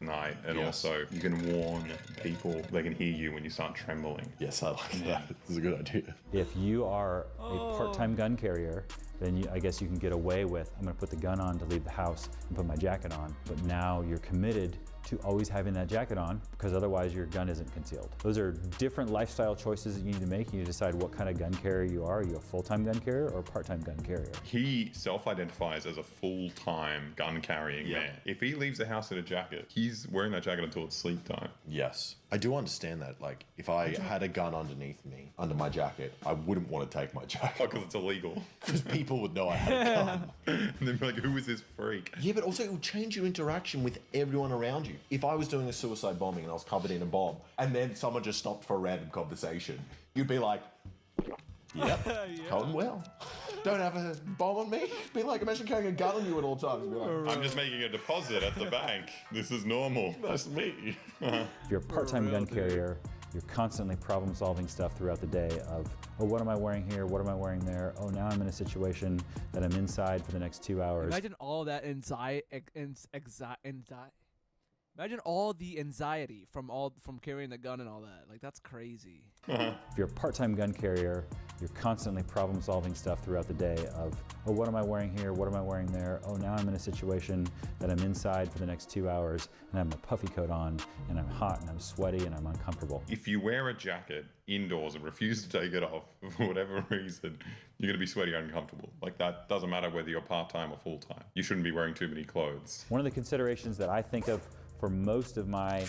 Night, and also you can warn people, they can hear you when you start trembling. Yes, I like that. This is a good idea. If you are a part-time gun carrier, then I guess you can get away with, I'm going to put the gun on to leave the house and put my jacket on, but now you're committed to always having that jacket on, because otherwise your gun isn't concealed. Those are different lifestyle choices that you need to make. You need to decide what kind of gun carrier you are. Are you a full-time gun carrier or a part-time gun carrier? He self-identifies as a full-time gun-carrying man. If he leaves the house in a jacket, he's wearing that jacket until it's sleep time. Yes. I do understand that. Like, if I had a gun underneath me, under my jacket, I wouldn't want to take my jacket. Oh, because it's illegal. Because people would know I had a gun. And they'd be like, who is this freak? Yeah, but also it would change your interaction with everyone around you. If I was doing a suicide bombing and I was covered in a bomb, and then someone just stopped for a random conversation, you'd be like, yep, going well. Don't have a bomb on me. Be like, imagine carrying a gun on you at all times. Be like, I'm just making a deposit at the bank. This is normal. That's me. If you're a part-time gun carrier, you're constantly problem-solving stuff throughout the day of, oh, what am I wearing here? What am I wearing there? Oh, now I'm in a situation that I'm inside for the next 2 hours. Imagine all that anxiety. Imagine all the anxiety from carrying the gun and all that. Like, that's crazy. If you're a part-time gun carrier, you're constantly problem-solving stuff throughout the day of, oh, what am I wearing here? What am I wearing there? Oh, now I'm in a situation that I'm inside for the next 2 hours and I have my puffy coat on and I'm hot and I'm sweaty and I'm uncomfortable. If you wear a jacket indoors and refuse to take it off for whatever reason, you're going to be sweaty or uncomfortable. Like, that doesn't matter whether you're part-time or full-time. You shouldn't be wearing too many clothes. One of the considerations that I think of for most of my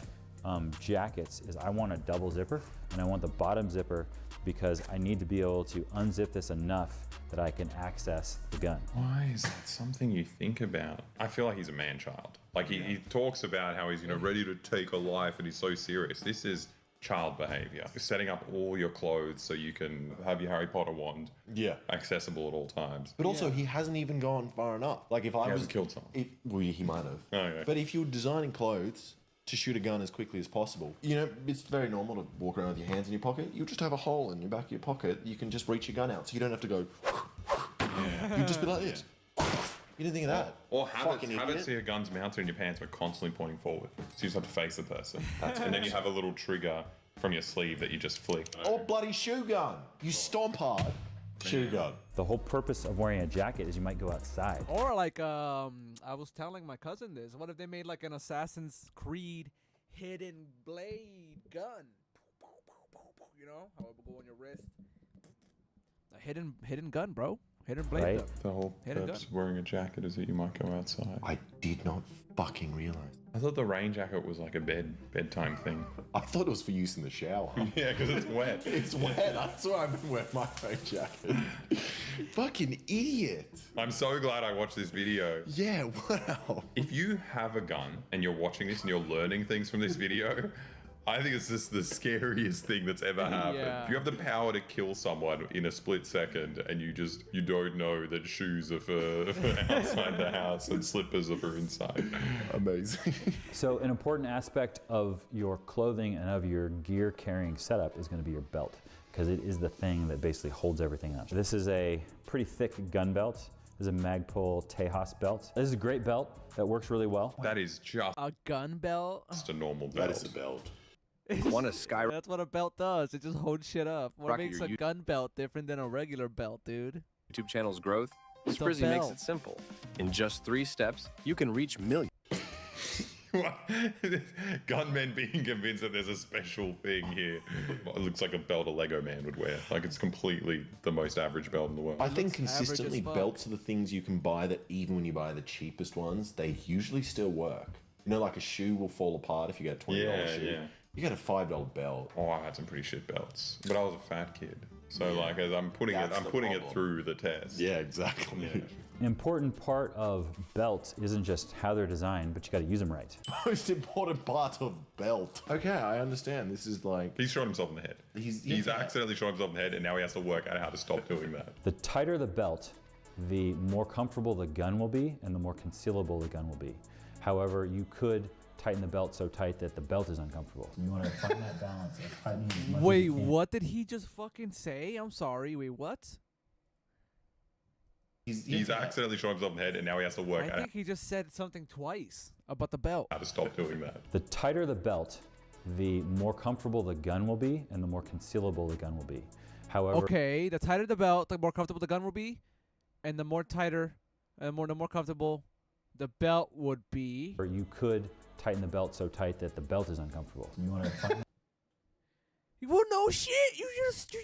jackets is I want a double zipper, and I want the bottom zipper because I need to be able to unzip this enough that I can access the gun. Why is that something you think about? I feel like he's a man-child. Like, he talks about how he's, ready to take a life and he's so serious. This is child behavior. Setting up all your clothes so you can have your Harry Potter wand accessible at all times. But also, he hasn't even gone far enough. Like, if I hasn't killed someone. Well, he might have. Oh, yeah. But if you're designing clothes to shoot a gun as quickly as possible, it's very normal to walk around with your hands in your pocket. You'll just have a hole in your back of your pocket. You can just reach your gun out, so you don't have to go. You just be like this. You didn't think of that. Or have it so your gun's mounted in your pants but constantly pointing forward. So you just have to face the person. And then you have a little trigger from your sleeve that you just flick. Or bloody shoe gun. You stomp hard. Shoe gun. The whole purpose of wearing a jacket is you might go outside. Or like, I was telling my cousin this. What if they made like an Assassin's Creed hidden blade gun? You know how it would go on your wrist. A hidden gun, bro. Hidden blade. Right. Gun. The whole purpose of wearing a jacket is that you might go outside. I did not fucking realize. I thought the rain jacket was like a bedtime thing. I thought it was for use in the shower. Yeah, because it's wet. It's wet. That's why I've been wearing my rain jacket. Fucking idiot. I'm so glad I watched this video. Yeah, wow. If you have a gun and you're watching this and you're learning things from this video, I think it's just the scariest thing that's ever happened. Yeah. If you have the power to kill someone in a split second and you don't know that shoes are for outside the house and slippers are for inside. Amazing. So an important aspect of your clothing and of your gear carrying setup is going to be your belt, because it is the thing that basically holds everything up. This is a pretty thick gun belt. This is a Magpul Tejas belt. This is a great belt that works really well. That is just A gun belt? a normal belt. That is a belt. Want a sky? That's what a belt does. It just holds shit up. What Rocky, makes a your gun belt different than a regular belt, dude? YouTube channel's growth? It's a Sprizzy makes belt. it simple. In just 3 steps, you can reach millions. Gunmen being convinced that there's a special thing here. It looks like a belt a Lego man would wear. Like, it's completely the most average belt in the world. I think looks average as consistently fuck. belts are the things you can buy that even when you buy the cheapest ones, they usually still work. Like a shoe will fall apart if you get a $20 shoe. Yeah. You get a $5 belt. Oh, I had some pretty shit belts. But I was a fat kid. So like, as I'm putting it through the test. Yeah, exactly. An important part of belts isn't just how they're designed, but you got to use them right. Most important part of belt. Okay, I understand. This is like... He's shot himself in the head. He's accidentally shot himself in the head, and now he has to work out how to stop doing that. The tighter the belt, the more comfortable the gun will be, and the more concealable the gun will be. However, you could tighten the belt so tight that the belt is uncomfortable. You want to find that balance of tightening as much Wait, as you can. what did he just fucking say? I'm sorry. Wait, what? He's accidentally shot himself in the head, and now he has to work I out think he just said something twice about the belt. how to stop doing that. The tighter the belt, the more comfortable the gun will be, and the more concealable the gun will be. However, Okay, the tighter the belt, the more comfortable the gun will be, and the more tighter, the more comfortable the belt would be. or you could tighten the belt so tight that the belt is uncomfortable. You want to find Well, no shit. You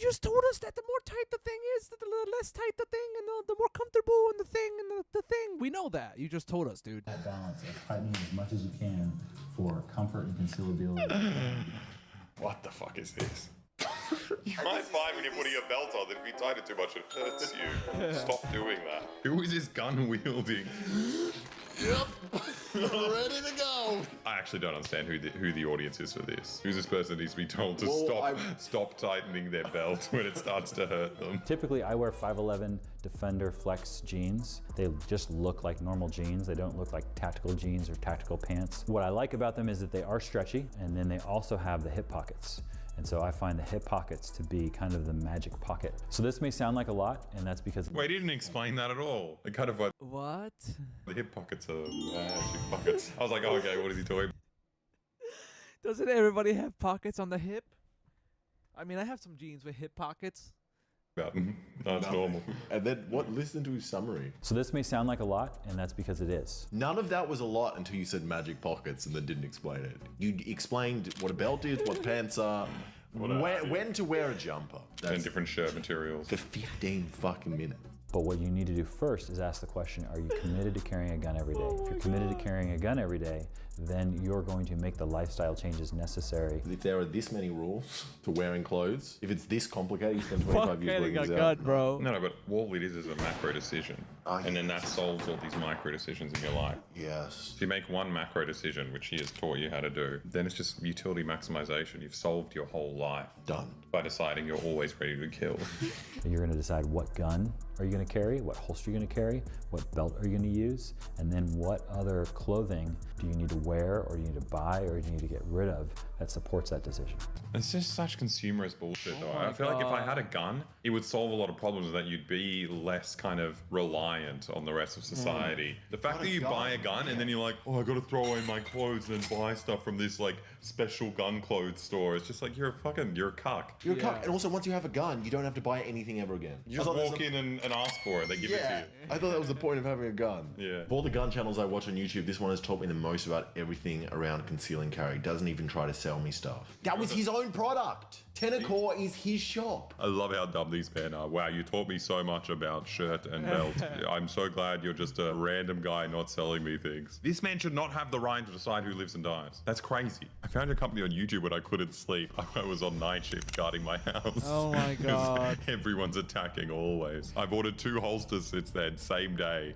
just told us that the more tight the thing is, the less tight the thing, and the more comfortable and the thing and the thing. We know that. You just told us, dude. that balance of tightening as much as you can for comfort and concealability. What the fuck is this? You might find when you're putting your belt on that if you tighten it too much, it hurts you. Stop doing that. Who is this gun wielding? Yep. Ready to go. I actually don't understand who the audience is for this. Who's this person that needs to be told to stop tightening their belt when it starts to hurt them? Typically, I wear 511 Defender Flex jeans. They just look like normal jeans. They don't look like tactical jeans or tactical pants. What I like about them is that they are stretchy, and then they also have the hip pockets. And so I find the hip pockets to be kind of the magic pocket. So this may sound like a lot, and that's because... Wait, he didn't explain that at all. It kind of like... What? The hip pockets are magic pockets. I was like, oh, okay, what is he talking Doesn't everybody have pockets on the hip? I mean, I have some jeans with hip pockets. about? That's normal. And then what? Listen to his summary. So this may sound like a lot, and that's because it is. None of that was a lot until you said magic pockets and then didn't explain it. You explained what a belt is, what pants are, when to wear a jumper. And different shirt materials. For 15 fucking minutes. But what you need to do first is ask the question, are you committed to carrying a gun every day? If you're committed to carrying a gun every day, then you're going to make the lifestyle changes necessary. If there are this many rules to wearing clothes, if it's this complicated, you spend 25 years working this out. bro. No, but all it is a macro decision. And then that solves all these micro decisions in your life. Yes. If you make one macro decision, which he has taught you how to do, then it's just utility maximization. You've solved your whole life. Done. By deciding you're always ready to kill. You're going to decide what gun are you going to carry, what holster are you going to carry, what belt are you going to use, and then what other clothing do you need to wear, or do you need to buy, or do you need to get rid of that supports that decision. It's just such consumerist bullshit, though. I feel like if I had a gun, it would solve a lot of problems, and that you'd be less kind of reliant on the rest of society. The fact that you buy a gun and then you're like, oh, I got to throw away my clothes and then buy stuff from this like special gun clothes store. It's just like you're a cuck. You're a cuck. And also, once you have a gun, you don't have to buy anything ever again. You just walk in and ask for it. They give it to you. I thought that was the point of having a gun. Yeah. Of all the gun channels I watch on YouTube, this one has taught me the most about everything around conceal and carry. Doesn't even try to sell me stuff. That was his own product. Tenorcore is his shop. I love how dumb these men are. Wow, you taught me so much about shirt and belt. I'm so glad you're just a random guy not selling me things. This man should not have the right to decide who lives and dies. That's crazy. I found a company on YouTube when I couldn't sleep. I was on night shift guarding my house. Oh my God. Everyone's attacking always. I've ordered 2 holsters since then, same day.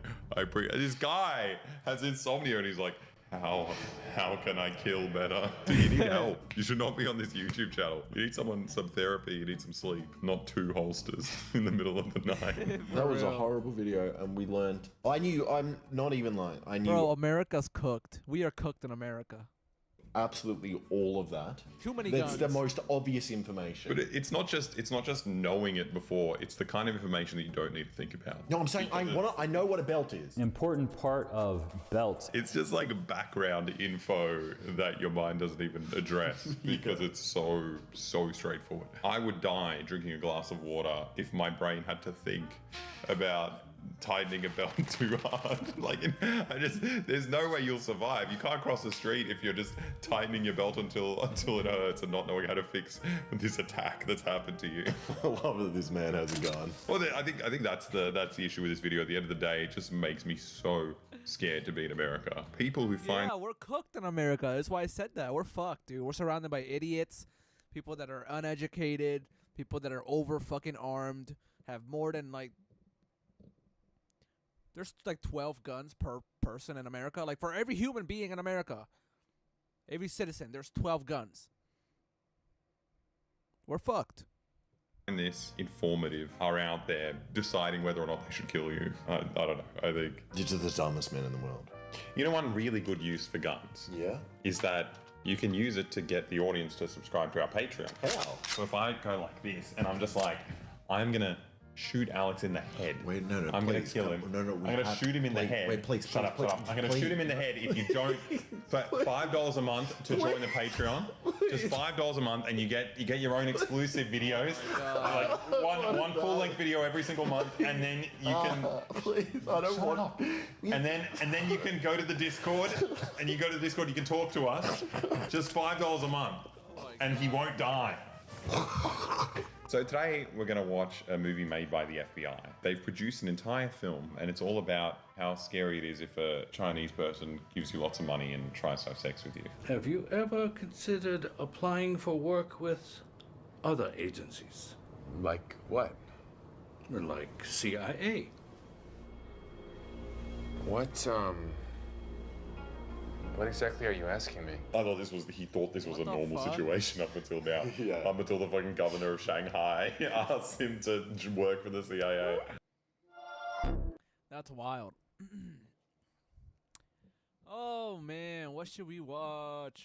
This guy has insomnia and he's like, how can I kill better? Do you need help? You should not be on this YouTube channel. You need some therapy, you need some sleep, not 2 holsters in the middle of the night. That was a horrible video, and we learned. I'm not even lying. I knew Bro, America's cooked. We are cooked in America. absolutely all of that. Too many That's guns. the most obvious information. But it's not just knowing it before. It's the kind of information that you don't need to think about. No, I'm saying I know what a belt is. An important part of belts. It's just like background info that your mind doesn't even address because it's so straightforward. I would die drinking a glass of water if my brain had to think about tightening a belt too hard. There's no way you'll survive. You can't cross the street if you're just tightening your belt until it hurts and not knowing how to fix this attack that's happened to you. I love that this man has a gun. Well, I think that's the issue with this video. At the end of the day, it just makes me so scared to be in America. People who find Yeah, we're cooked in America. That's why I said that. We're fucked, dude. We're surrounded by idiots, people that are uneducated, People that are over fucking armed, have more than like. There's like 12 guns per person in America. Like for every human being in America, every citizen, there's 12 guns. We're fucked. And this informative are out there deciding whether or not they should kill you. I don't know. I think You're just the dumbest man in the world. you know one really good use for guns Yeah? is that you can use it to get the audience to subscribe to our Patreon. How? So if I go like this and I'm just like, I'm gonna shoot Alex in the head. Wait, no, I'm gonna please, kill come- him. no, I'm gonna have- shoot him in the wait, head. wait, please, shut up. I'm gonna please. shoot him in the head if you don't. For $5 a month to join the Patreon, just $5 a month, and you get your own exclusive videos, like one full length video every single month, and then you can. Please, I don't Shut want. up. And then you can go to the Discord, and you go to the Discord, you can talk to us, just $5 a month, and he won't die. So today we're going to watch a movie made by the FBI. They've produced an entire film, and it's all about how scary it is if a Chinese person gives you lots of money and tries to have sex with you. Have you ever considered applying for work with other agencies? Like what? Like CIA. What exactly are you asking me? I thought he thought this was a normal fuck? situation up until now. Yeah. Up until the fucking governor of Shanghai asked him to work for the CIA. That's wild. Oh man, what should we watch?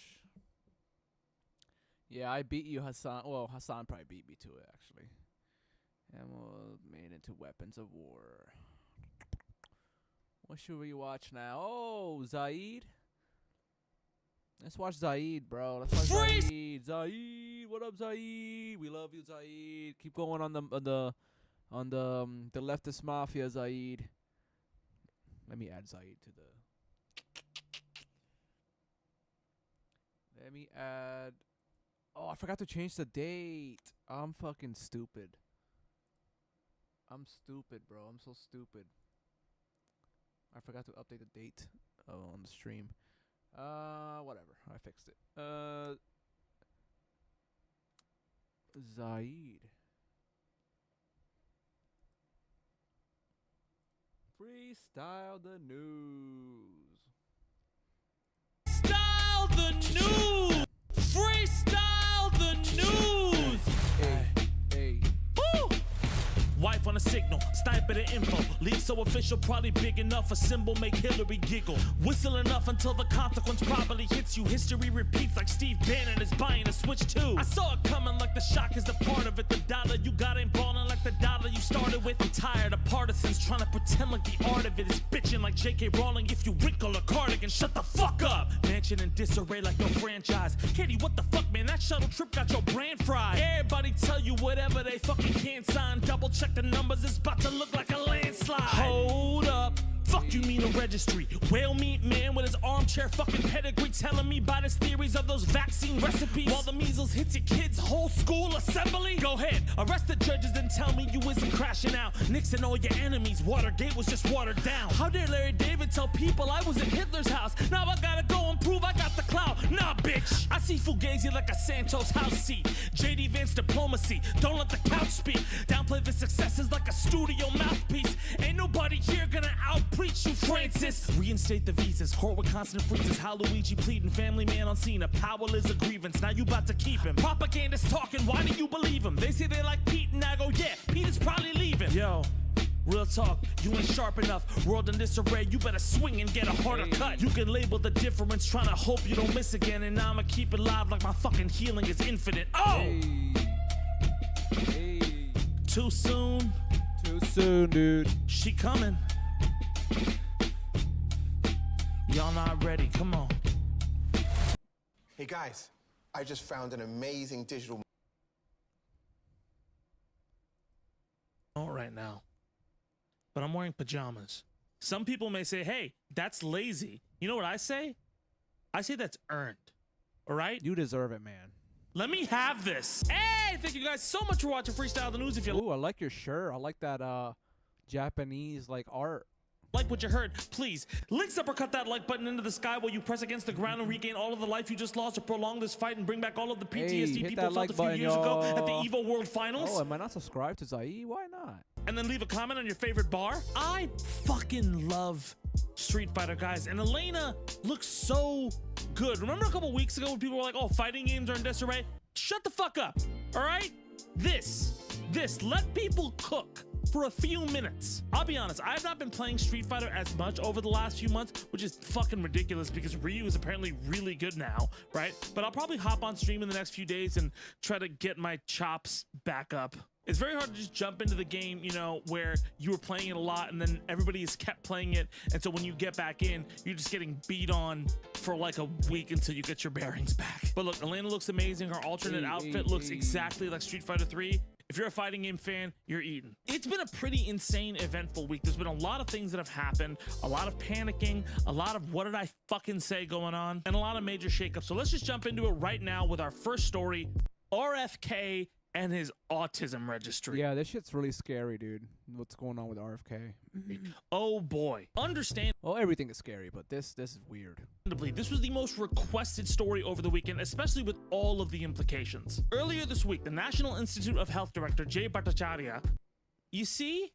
Yeah, I beat you, Hassan. Well, Hassan probably beat me to it, actually. And we're made into weapons of war. What should we watch now? Oh, Zaid. Let's watch Zaid, bro. Let's watch Zaid. Zaid, what up, Zaid? We love you, Zaid. Keep going on the leftist mafia, Zaid. Let me add Zaid to the. Let me add. Oh, I forgot to change the date. I'm fucking stupid. I'm stupid, bro. I'm so stupid. I forgot to update the date on the stream. Whatever. I fixed it. Zaid. Freestyle the news. Freestyle the news! Freestyle the news! Hey. Woo! Wife on a signal, sniper the info. Lead so official, probably big enough. A symbol make Hillary giggle. Whistle enough until the consequence probably hits you. History repeats like Steve Bannon is buying a Switch too. I saw it coming like the shock is the part of it. The dollar you got ain't ballin' like the dollar you started with. I'm tired of partisans trying to pretend like the art of it is bitching like J.K. Rowling. If you wrinkle a cardigan, shut the fuck up. Mansion in disarray like no franchise. Katie, what the fuck, man? That shuttle trip got your brand fried. Everybody tell you whatever they fucking can't sign. Double check the numbers, it's about to look like a landslide. Hold up. Fuck you mean a registry? Whale meat man with his armchair fucking pedigree telling me about his theories of those vaccine recipes. While the measles hits your kids' whole school assembly. Go ahead, arrest the judges and tell me you isn't crashing out. Nixon all your enemies, Watergate was just watered down. How dare Larry David tell people I was at Hitler's house? Now I gotta go and prove I got the clout. Nah, bitch. I see Fugazi like a Santos house seat. JD Vance diplomacy, don't let the couch speak. Downplay the successes like a studio mouthpiece. Ain't nobody here gonna outpreach you, Francis. Reinstate the visas, court with constant freezes. How Luigi pleading, family man on Cena. Powell is a grievance, now you about to keep him. Propagandists talking, why do you believe him? They say they like Pete and I go, yeah, Pete is probably leaving. Yo. Real talk, you ain't sharp enough. World in disarray, you better swing and get a harder cut. You can label the difference, trying to hope you don't miss again. And I'ma keep it live like my fucking healing is infinite. Oh! Hey. Too soon. Too soon, dude. She coming. Y'all not ready, come on. Hey guys, I just found an amazing digital Right now. But I'm wearing pajamas. Some people may say, hey, that's lazy. You know what I say? I say that's earned. All right? You deserve it, man. Let me have this. Hey, thank you guys so much for watching Freestyle the News. If you Ooh, I like your shirt. I like that Japanese like art. Like what you heard, please links uppercut that like button into the sky while you press against the ground and regain all of the life you just lost, to prolong this fight and bring back all of the PTSD hit people that felt like a few button, years ago at the y'all. EVO World Finals. Oh, am I not subscribed to Zai? Why not? And then leave a comment on your favorite bar. I fucking love Street Fighter, guys, and Elena looks so good. Remember a couple weeks ago when people were like, oh, fighting games are in disarray? Shut the fuck up, all right? This, let people cook for a few minutes. I'll be honest, I have not been playing Street Fighter as much over the last few months, which is fucking ridiculous because Ryu is apparently really good now, right? But I'll probably hop on stream in the next few days and try to get my chops back up. It's very hard to just jump into the game, you know, where you were playing it a lot and then everybody has kept playing it. And so when you get back in, you're just getting beat on for like a week until you get your bearings back. But look, Elena looks amazing. Her alternate outfit looks exactly like Street Fighter 3. If you're a fighting game fan, you're eating. It's been a pretty insane, eventful week. There's been a lot of things that have happened, a lot of panicking, a lot of what did I fucking say going on, and a lot of major shakeups. So let's just jump into it right now with our first story, RFK and his autism registry. Yeah, this shit's really scary, dude. What's going on with RFK? Oh boy. Understand. Well, everything is scary, but this is weird. This was the most requested story over the weekend, especially with all of the implications. Earlier this week, the National Institute of Health Director Jay Bhattacharya, you see,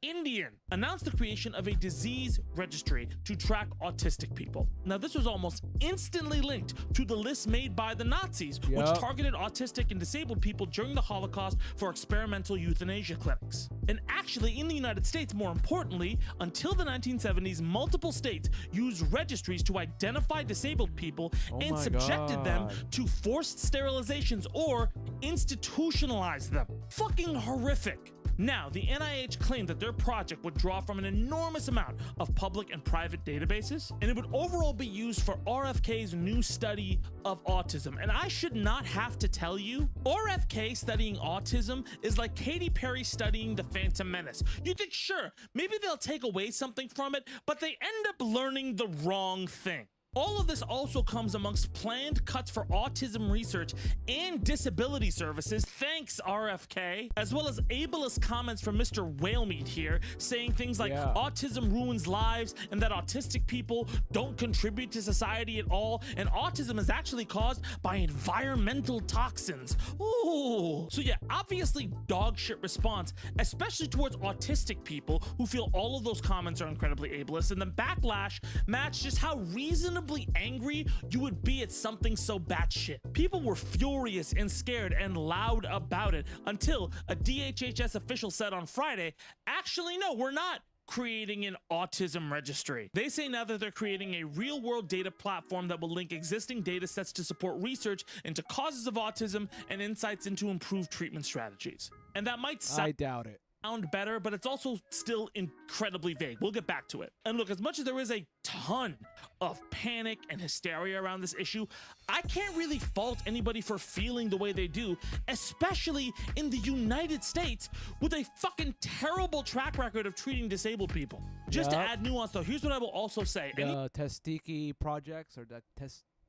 Indian, announced the creation of a disease registry to track autistic people. Now, this was almost instantly linked to the list made by the Nazis, which targeted autistic and disabled people during the Holocaust for experimental euthanasia clinics. And actually, in the United States, more importantly, until the 1970s, multiple states used registries to identify disabled people and subjected them to forced sterilizations or institutionalized them. Fucking horrific. Now, the NIH claimed that their project would draw from an enormous amount of public and private databases, and it would overall be used for RFK's new study of autism. And I should not have to tell you, RFK studying autism is like Katy Perry studying the Phantom Menace. You think, sure, maybe they'll take away something from it, but they end up learning the wrong thing. All of this also comes amongst planned cuts for autism research and disability services, thanks RFK, as well as ableist comments from Mr. Whalemeat here, saying things like autism ruins lives and that autistic people don't contribute to society at all, and autism is actually caused by environmental toxins. Ooh. So yeah, obviously dog shit response, especially towards autistic people who feel all of those comments are incredibly ableist, and the backlash matched just how reasonably angry you would be at something so batshit. People were furious and scared and loud about it until a DHHS official said on Friday, actually, no, we're not creating an autism registry. They say now that they're creating a real-world data platform that will link existing data sets to support research into causes of autism and insights into improved treatment strategies. And that might I doubt it. Sound better, but it's also still incredibly vague. We'll get back to it. And look, as much as there is a ton of panic and hysteria around this issue, I can't really fault anybody for feeling the way they do, especially in the United States with a fucking terrible track record of treating disabled people. Just to add nuance though, here's what I will also say. The Testiki projects or the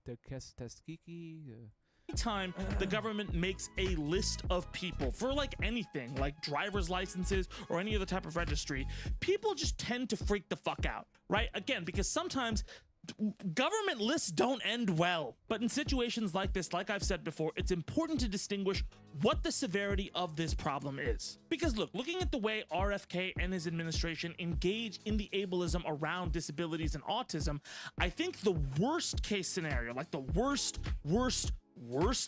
Testiki. Anytime the government makes a list of people for like anything, like driver's licenses or any other type of registry, people just tend to freak the fuck out, right? Again, because sometimes government lists don't end well. But in situations like this, like I've said before, it's important to distinguish what the severity of this problem is. Because look, looking at the way RFK and his administration engage in the ableism around disabilities and autism, I think the worst case scenario, like the worst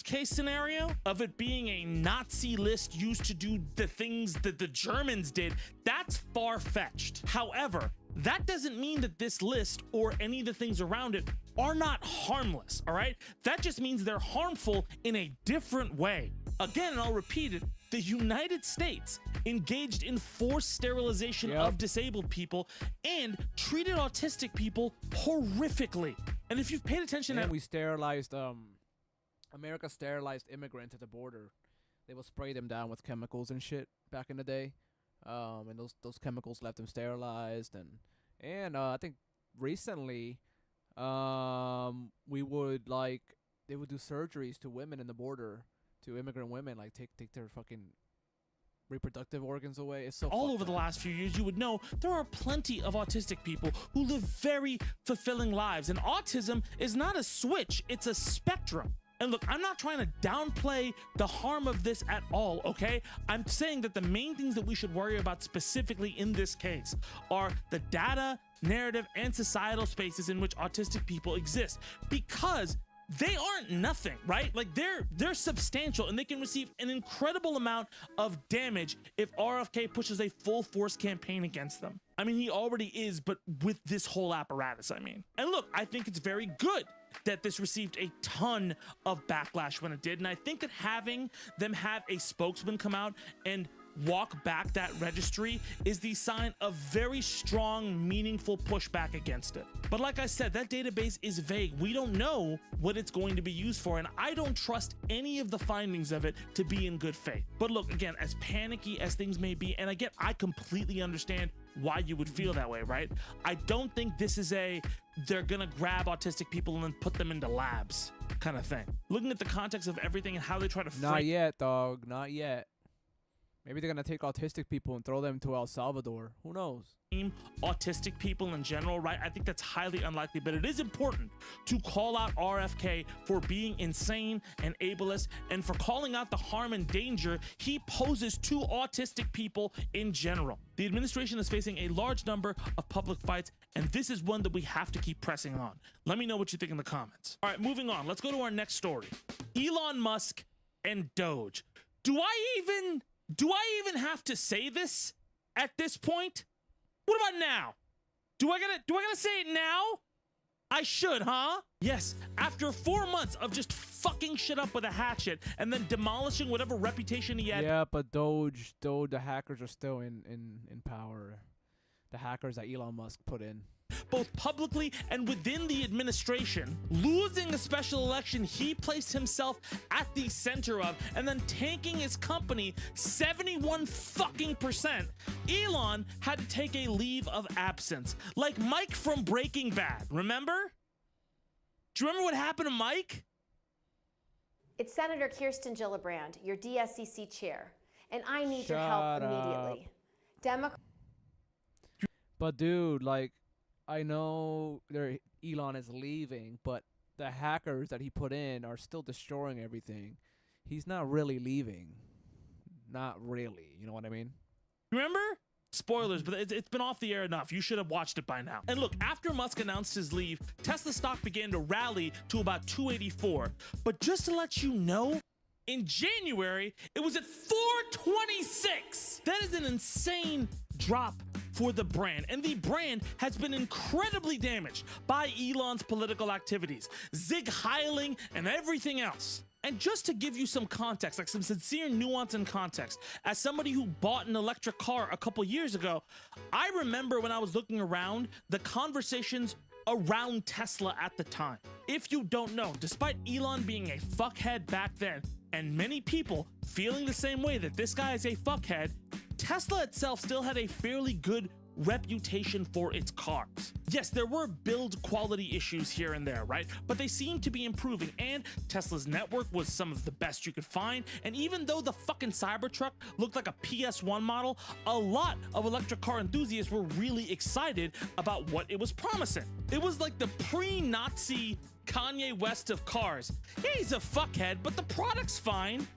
case scenario of it being a Nazi list used to do the things that the Germans did, that's far-fetched. However, that doesn't mean that this list or any of the things around it are not harmless, all right? That just means they're harmful in a different way. Again, and I'll repeat it, the United States engaged in forced sterilization of disabled people and treated autistic people horrifically. And if you've paid attention we sterilized America sterilized immigrants at the border. They will spray them down with chemicals and shit back in the day, and those chemicals left them sterilized. And I think recently, they would do surgeries to women in the border, to immigrant women, like take their fucking reproductive organs away. It's so all fucked over the up. last few years, you would know there are plenty of autistic people who live very fulfilling lives. And autism is not a switch, it's a spectrum. And look, I'm not trying to downplay the harm of this at all, okay? I'm saying that the main things that we should worry about specifically in this case are the data, narrative, and societal spaces in which autistic people exist, because they aren't nothing, right? Like they're substantial, and they can receive an incredible amount of damage if RFK pushes a full force campaign against them. I mean, he already is, but with this whole apparatus, I mean. And look, I think it's very good that this received a ton of backlash when it did. And I think that having them have a spokesman come out and walk back that registry is the sign of very strong, meaningful pushback against it. But like I said, that database is vague. We don't know what it's going to be used for, and I don't trust any of the findings of it to be in good faith. But look, again, as panicky as things may be, and again, I completely understand why you would feel that way, right? I don't think this is they're gonna grab autistic people and then put them into labs kind of thing. Looking at the context of everything and how they try to frame— Not yet, dog. Not yet. Maybe they're gonna take autistic people and throw them to El Salvador. Who knows? Autistic people in general, right? I think that's highly unlikely, but it is important to call out RFK for being insane and ableist, and for calling out the harm and danger he poses to autistic people in general. The administration is facing a large number of public fights, and this is one that we have to keep pressing on. Let me know what you think in the comments. All right, moving on. Let's go to our next story. Elon Musk and Doge. Do I even have to say this at this point? What about now? Do I gotta say it now? I should, huh? Yes, after 4 months of just fucking shit up with a hatchet and then demolishing whatever reputation he had. Yeah, but Doge, the hackers are still in power. The hackers that Elon Musk put in. Both publicly and within the administration, losing a special election he placed himself at the center of, and then tanking his company 71%, Elon had to take a leave of absence. Like Mike from Breaking Bad, remember? Do you remember what happened to Mike? It's Senator Kirsten Gillibrand, your DSCC chair, and I need your help immediately. But dude, like, I know Elon is leaving, but the hackers that he put in are still destroying everything. He's not really leaving. Not really. You know what I mean? Remember? Spoilers, but it's been off the air enough. You should have watched it by now. And look, after Musk announced his leave, Tesla stock began to rally to about 284. But just to let you know, in January, it was at 426. That is an insane drop for the brand, and the brand has been incredibly damaged by Elon's political activities, Zig Heiling, and everything else. And just to give you some context, like some sincere nuance and context, as somebody who bought an electric car a couple years ago, I remember when I was looking around the conversations around Tesla at the time. If you don't know, despite Elon being a fuckhead back then, and many people feeling the same way that this guy is a fuckhead, Tesla itself still had a fairly good reputation for its cars. Yes, there were build quality issues here and there, right? But they seemed to be improving, and Tesla's network was some of the best you could find. And even though the fucking Cybertruck looked like a PS1 model, a lot of electric car enthusiasts were really excited about what it was promising. It was like the pre-Nazi Kanye West of cars. Yeah, he's a fuckhead, but the product's fine.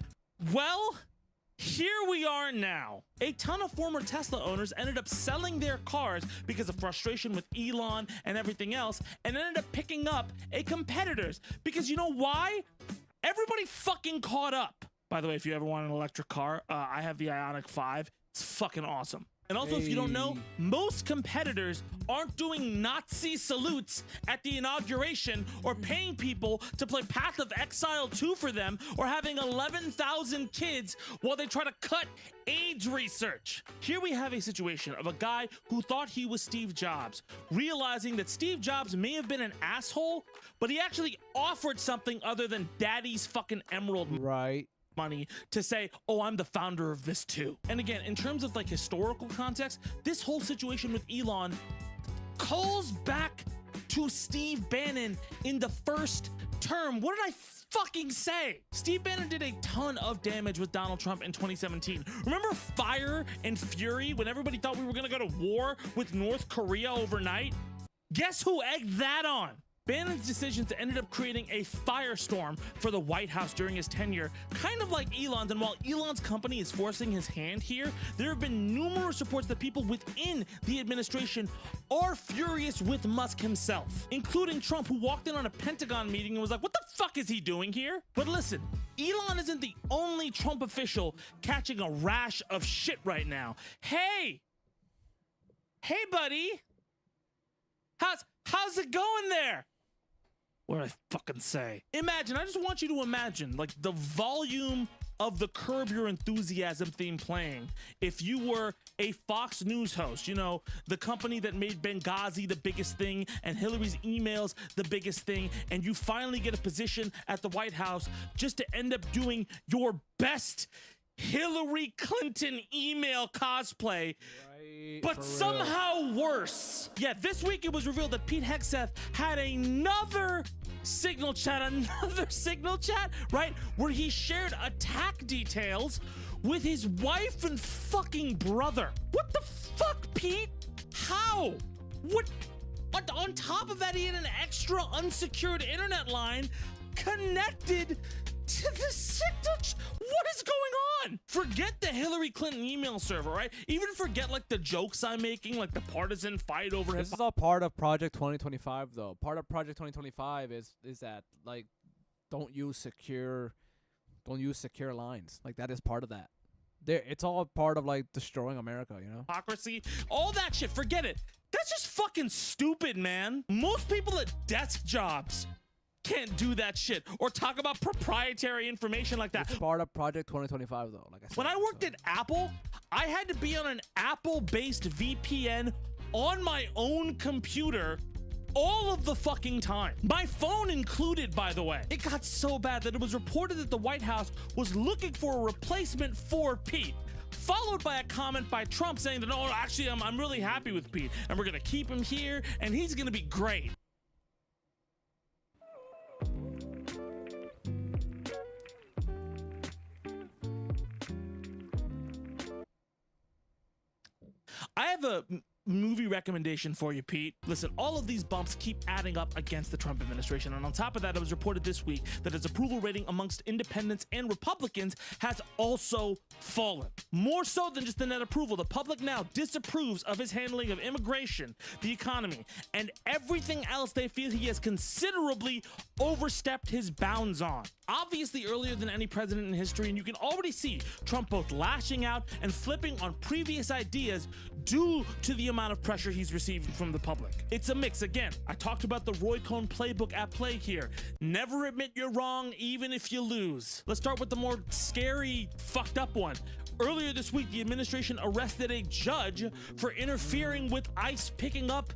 Well, here we are now. A ton of former Tesla owners ended up selling their cars because of frustration with Elon and everything else, and ended up picking up a competitor's. Because you know why? Everybody fucking caught up. By the way, if you ever want an electric car, I have the Ioniq 5. It's fucking awesome. And also, if you don't know, most competitors aren't doing Nazi salutes at the inauguration, or paying people to play Path of Exile 2 for them, or having 11,000 kids while they try to cut AIDS research. Here we have a situation of a guy who thought he was Steve Jobs, realizing that Steve Jobs may have been an asshole, but he actually offered something other than daddy's fucking emerald money to say, oh, I'm the founder of this too. And again, in terms of like historical context, this whole situation with Elon calls back to Steve Bannon in the first term. What did I fucking say? Steve Bannon did a ton of damage with Donald Trump in 2017. Remember fire and fury when everybody thought we were gonna go to war with North Korea overnight? Guess who egged that on? Bannon's decisions ended up creating a firestorm for the White House during his tenure, kind of like Elon's. And while Elon's company is forcing his hand here, there have been numerous reports that people within the administration are furious with Musk himself, including Trump, who walked in on a Pentagon meeting and was like, what the fuck is he doing here? But listen, Elon isn't the only Trump official catching a rash of shit right now. Hey, buddy, how's it going there? What did I fucking say? Imagine, I just want you to imagine like the volume of the Curb Your Enthusiasm theme playing if you were a Fox News host, you know, the company that made Benghazi the biggest thing and Hillary's emails the biggest thing, and you finally get a position at the White House just to end up doing your best Hillary Clinton email cosplay, but somehow worse. Yeah, this week it was revealed that Pete Hegseth had another signal chat, right? Where he shared attack details with his wife and fucking brother. What the fuck, Pete? How? What? On top of that, he had an extra unsecured internet line connected to the signal. What is going on? Forget the Hillary Clinton email server, right? Even forget like the jokes I'm making, like the partisan fight over This is all part of Project 2025, though. Part of Project 2025 is that like don't use secure lines. Like that is part of that. It's all part of like destroying America, you know? Hypocrisy, all that shit. Forget it. That's just fucking stupid, man. Most people at desk jobs can't do that shit or talk about proprietary information like that. It's part of Project 2025, though. Like I said, when I worked at Apple, I had to be on an Apple-based VPN on my own computer all of the fucking time. My phone included, by the way. It got so bad that it was reported that the White House was looking for a replacement for Pete, followed by a comment by Trump saying that, oh, actually, I'm really happy with Pete, and we're gonna keep him here, and he's gonna be great. I have a movie recommendation for you, Pete. Listen, all of these bumps keep adding up against the Trump administration, and on top of that, it was reported this week that his approval rating amongst independents and Republicans has also fallen. More so than just the net approval, the public now disapproves of his handling of immigration, the economy, and everything else they feel he has considerably overstepped his bounds on. Obviously earlier than any president in history, and you can already see Trump both lashing out and flipping on previous ideas due to the amount of pressure he's receiving from the public. It's a mix. Again, I talked about the Roy Cohn playbook at play here. Never admit you're wrong, even if you lose. Let's start with the more scary, fucked up one. Earlier this week, the administration arrested a judge for interfering with ICE picking up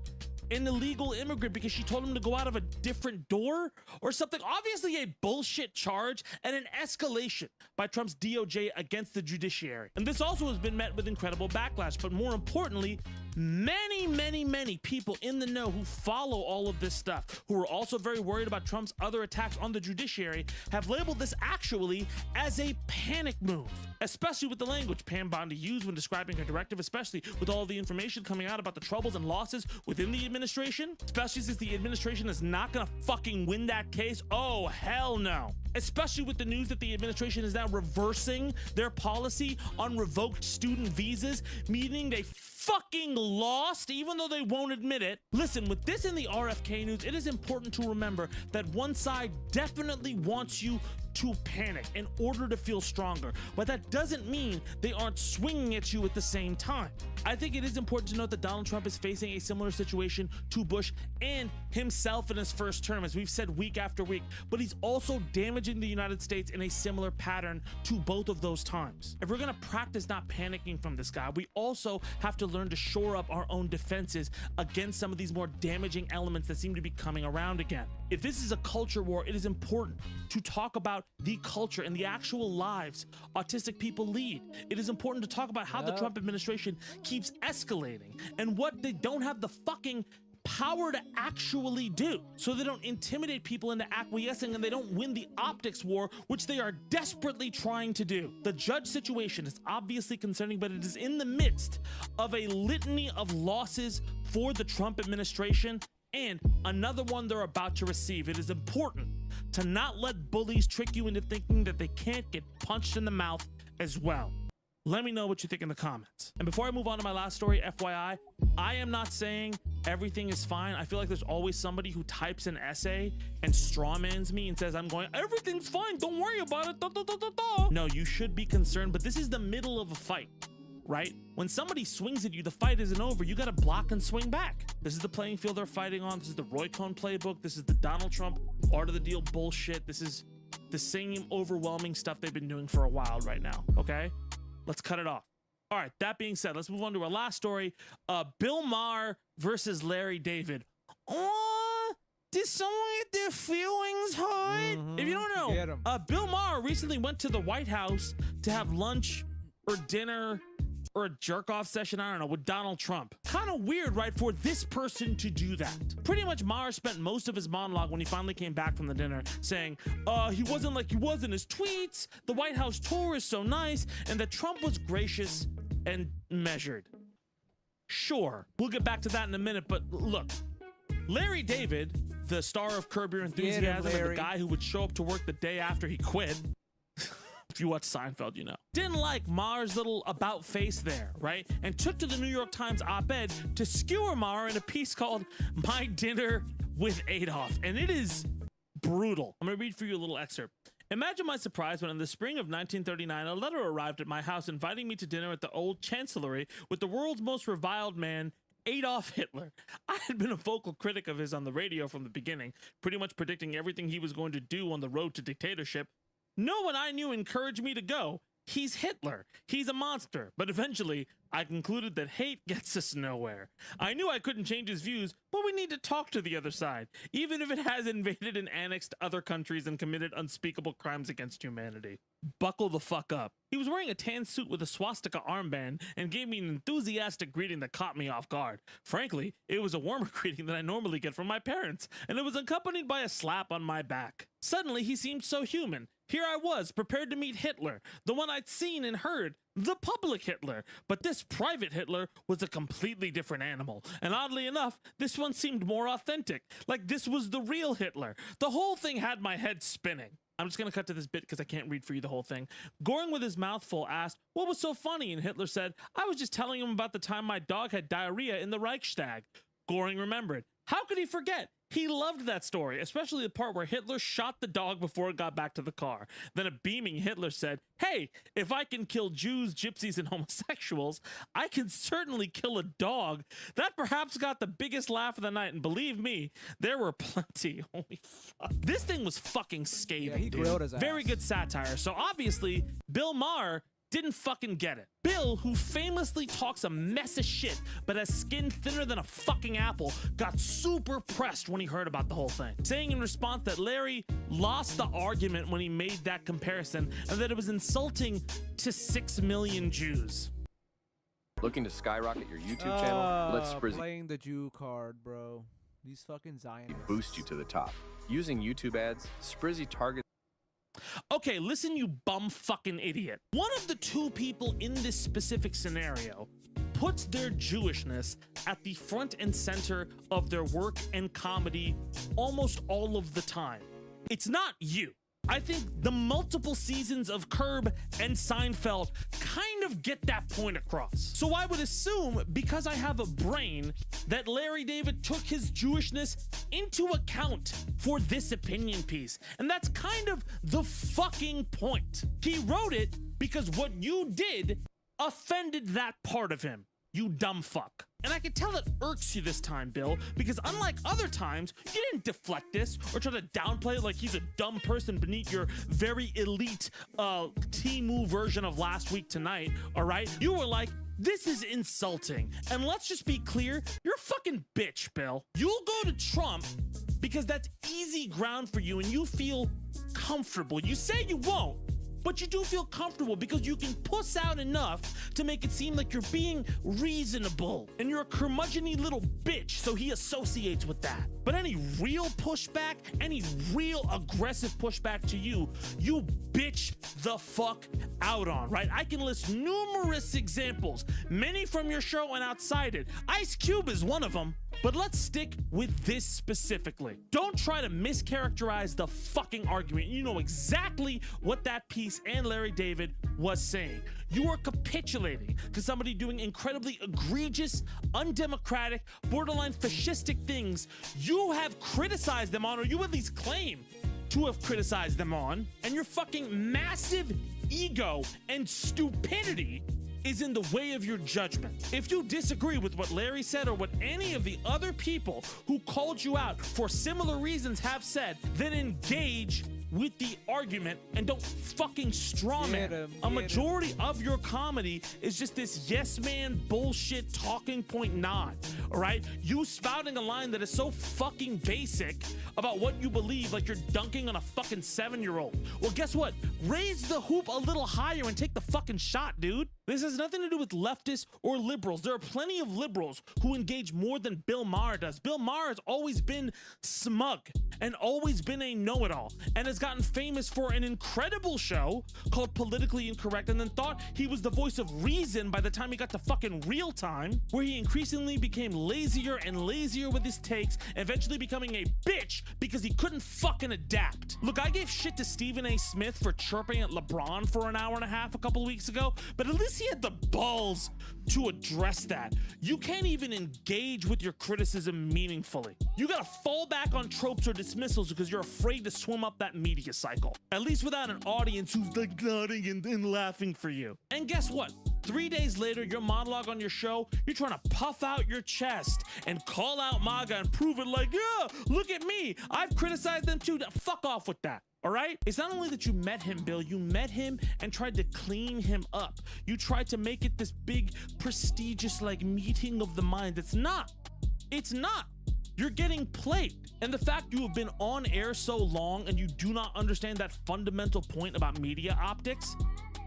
an illegal immigrant because she told him to go out of a different door or something. Obviously a bullshit charge and an escalation by Trump's DOJ against the judiciary. And this also has been met with incredible backlash, but more importantly, many people in the know who follow all of this stuff, who are also very worried about Trump's other attacks on the judiciary, have labeled this actually as a panic move, especially with the language Pam Bondi used when describing her directive, especially with all the information coming out about the troubles and losses within the administration, especially since the administration is not gonna fucking win that case. Oh, hell no. Especially with the news that the administration is now reversing their policy on revoked student visas, meaning they fucking lost, even though they won't admit it. Listen, with this in the RFK news, it is important to remember that one side definitely wants you to panic in order to feel stronger, but that doesn't mean they aren't swinging at you at the same time. I think it is important to note that Donald Trump is facing a similar situation to Bush and himself in his first term, as we've said week after week, but he's also damaging the United States in a similar pattern to both of those times. If we're gonna practice not panicking from this guy, we also have to learn to shore up our own defenses against some of these more damaging elements that seem to be coming around again. If this is a culture war, it is important to talk about the culture and the actual lives autistic people lead. It is important to talk about how the Trump administration keeps escalating and what they don't have the fucking power to actually do, so they don't intimidate people into acquiescing and they don't win the optics war, which they are desperately trying to do. The judge situation is obviously concerning, but it is in the midst of a litany of losses for the Trump administration and another one they're about to receive. It is important to not let bullies trick you into thinking that they can't get punched in the mouth as well. Let me know what you think in the comments. And before I move on to my last story, FYI, I am not saying everything is fine. I feel like there's always somebody who types an essay and strawmans me and says, I'm going, everything's fine, don't worry about it, da, da, da, da, da. No, you should be concerned, but this is the middle of a fight, right? When somebody swings at you, the fight isn't over. You gotta block and swing back. This is the playing field they're fighting on. This is the Roy Cohn playbook. This is the Donald Trump art of the deal bullshit. This is the same overwhelming stuff they've been doing for a while right now, okay? Let's cut it off. All right, that being said, let's move on to our last story. Bill Maher versus Larry David. Oh, did someone get their feelings hurt? If you don't know, Bill Maher recently went to the White House to have lunch or dinner or a jerk-off session, I don't know, with Donald Trump. Kind of weird, right, for this person to do that. Pretty much Maher spent most of his monologue when he finally came back from the dinner saying, he wasn't like he was in his tweets, the White House tour is so nice, and that Trump was gracious and measured. Sure, we'll get back to that in a minute, but look, Larry David, the star of Curb Your Enthusiasm and the guy who would show up to work the day after he quit, if you watch Seinfeld, you know, didn't like Maher's little about face there, right? And took to the New York Times op-ed to skewer Maher in a piece called My Dinner with Adolf. And it is brutal. I'm gonna read for you a little excerpt. Imagine my surprise when in the spring of 1939, a letter arrived at my house inviting me to dinner at the old chancellery with the world's most reviled man, Adolf Hitler. I had been a vocal critic of his on the radio from the beginning, pretty much predicting everything he was going to do on the road to dictatorship. No one I knew encouraged me to go. He's Hitler. He's a monster. But eventually, I concluded that hate gets us nowhere. I knew I couldn't change his views, but we need to talk to the other side, even if it has invaded and annexed other countries and committed unspeakable crimes against humanity. Buckle the fuck up. He was wearing a tan suit with a swastika armband and gave me an enthusiastic greeting that caught me off guard. Frankly, it was a warmer greeting than I normally get from my parents, and it was accompanied by a slap on my back. Suddenly, he seemed so human. Here I was, prepared to meet Hitler, the one I'd seen and heard, the public Hitler. But this private Hitler was a completely different animal. And oddly enough, this one seemed more authentic, like this was the real Hitler. The whole thing had my head spinning. I'm just going to cut to this bit because I can't read for you the whole thing. Goring, with his mouth full, asked, what was so funny? And Hitler said, I was just telling him about the time my dog had diarrhea in the Reichstag. Goring remembered. How could he forget? He loved that story, especially the part where Hitler shot the dog before it got back to the car. Then a beaming Hitler said, hey, if I can kill Jews, gypsies, and homosexuals, I can certainly kill a dog. That perhaps got the biggest laugh of the night, and believe me, there were plenty. Holy fuck. This thing was fucking scathing, Yeah, he dude. grilled his ass. Very good satire. So obviously, Bill Maher didn't fucking get it. Bill, who famously talks a mess of shit but has skin thinner than a fucking apple, got super pressed when he heard about the whole thing, saying in response that Larry lost the argument when he made that comparison and that it was insulting to 6 million Jews. Looking to skyrocket your YouTube channel? Let's playing the Jew card, bro. These fucking Zionists. boost you to the top. Using YouTube ads, Sprizzy targets. Okay, listen, you bum fucking idiot. One of the two people in this specific scenario puts their Jewishness at the front and center of their work and comedy almost all of the time. It's not you. I think the multiple seasons of Curb and Seinfeld kind of get that point across. So I would assume, because I have a brain, that Larry David took his Jewishness into account for this opinion piece. And that's kind of the fucking point. He wrote it because what you did offended that part of him. You dumb fuck. And I can tell it irks you this time, Bill, because unlike other times, you didn't deflect this or try to downplay it like he's a dumb person beneath your very elite Temu version of Last Week Tonight, all right? You were like, this is insulting. And let's just be clear, you're a fucking bitch, Bill. You'll go to Trump because that's easy ground for you and you feel comfortable. You say you won't, but you do feel comfortable because you can puss out enough to make it seem like you're being reasonable. And you're a curmudgeon-y little bitch, so he associates with that. But any real pushback, any real aggressive pushback to you, you bitch the fuck out on, right? I can list numerous examples, many from your show and outside it. Ice Cube is one of them. But let's stick with this specifically. Don't try to mischaracterize the fucking argument. You know exactly what that piece and Larry David was saying. You are capitulating to somebody doing incredibly egregious, undemocratic, borderline fascistic things you have criticized them on, or you at least claim to have criticized them on, and your fucking massive ego and stupidity is in the way of your judgment. If you disagree with what Larry said or what any of the other people who called you out for similar reasons have said, then engage with the argument and don't fucking strawman. A majority of your comedy is just this yes man bullshit talking point nod, all right? You spouting a line that is so fucking basic about what you believe, like you're dunking on a fucking 7-year-old. Well, guess what? Raise the hoop a little higher and take the fucking shot, dude. This has nothing to do with leftists or liberals. There are plenty of liberals who engage more than Bill Maher does. Bill Maher has always been smug and always been a know-it-all and has gotten famous for an incredible show called Politically Incorrect, and then thought he was the voice of reason by the time he got to fucking Real Time, where he increasingly became lazier and lazier with his takes, eventually becoming a bitch because he couldn't fucking adapt. Look, I gave shit to Stephen A. Smith for chirping at LeBron for an hour and a half a couple of weeks ago, but at least he had the balls to address that. You can't even engage with your criticism meaningfully. You gotta fall back on tropes or dismissals because you're afraid to swim up that media cycle. At least without an audience who's like nodding and laughing for you. And guess what? 3 days later, your monologue on your show, you're trying to puff out your chest and call out MAGA and prove it like, yeah, look at me. I've criticized them too. Fuck off with that. All right? It's not only that you met him, Bill, you met him and tried to clean him up. You tried to make it this big, prestigious, like, meeting of the minds. It's not. It's not. You're getting played. And the fact you have been on air so long and you do not understand that fundamental point about media optics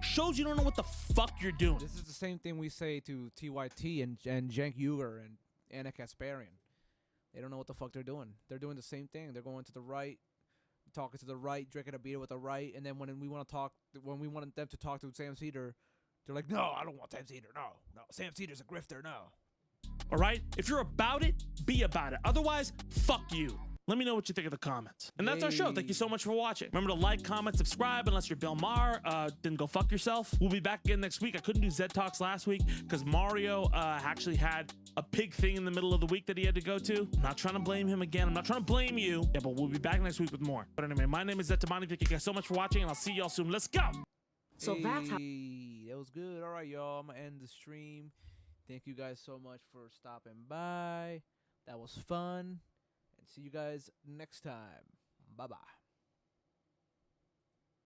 shows you don't know what the fuck you're doing. This is the same thing we say to TYT and Cenk Uygur and Anna Kasparian. They don't know what the fuck they're doing. They're doing the same thing. They're going to the right, talking to the right, drinking a beer with the right, and then when we want them to talk to Sam Cedar, they're like, no, I don't want Sam Cedar. No, Sam Cedar's a grifter. No. All right? If you're about it, be about it. Otherwise, fuck you. Let me know what you think of the comments. And that's our show. Thank you so much for watching. Remember to like, comment, subscribe, unless you're Bill Maher. Then go fuck yourself. We'll be back again next week. I couldn't do Zed Talks last week because Mario actually had a big thing in the middle of the week that he had to go to. I'm not trying to blame him again. I'm not trying to blame you. Yeah, but we'll be back next week with more. But anyway, my name is Zed Tamani. Thank you guys so much for watching, and I'll see y'all soon. Let's go. So that's how. That was good. All right, y'all. I'm going to end the stream. Thank you guys so much for stopping by. That was fun. And see you guys next time. Bye-bye.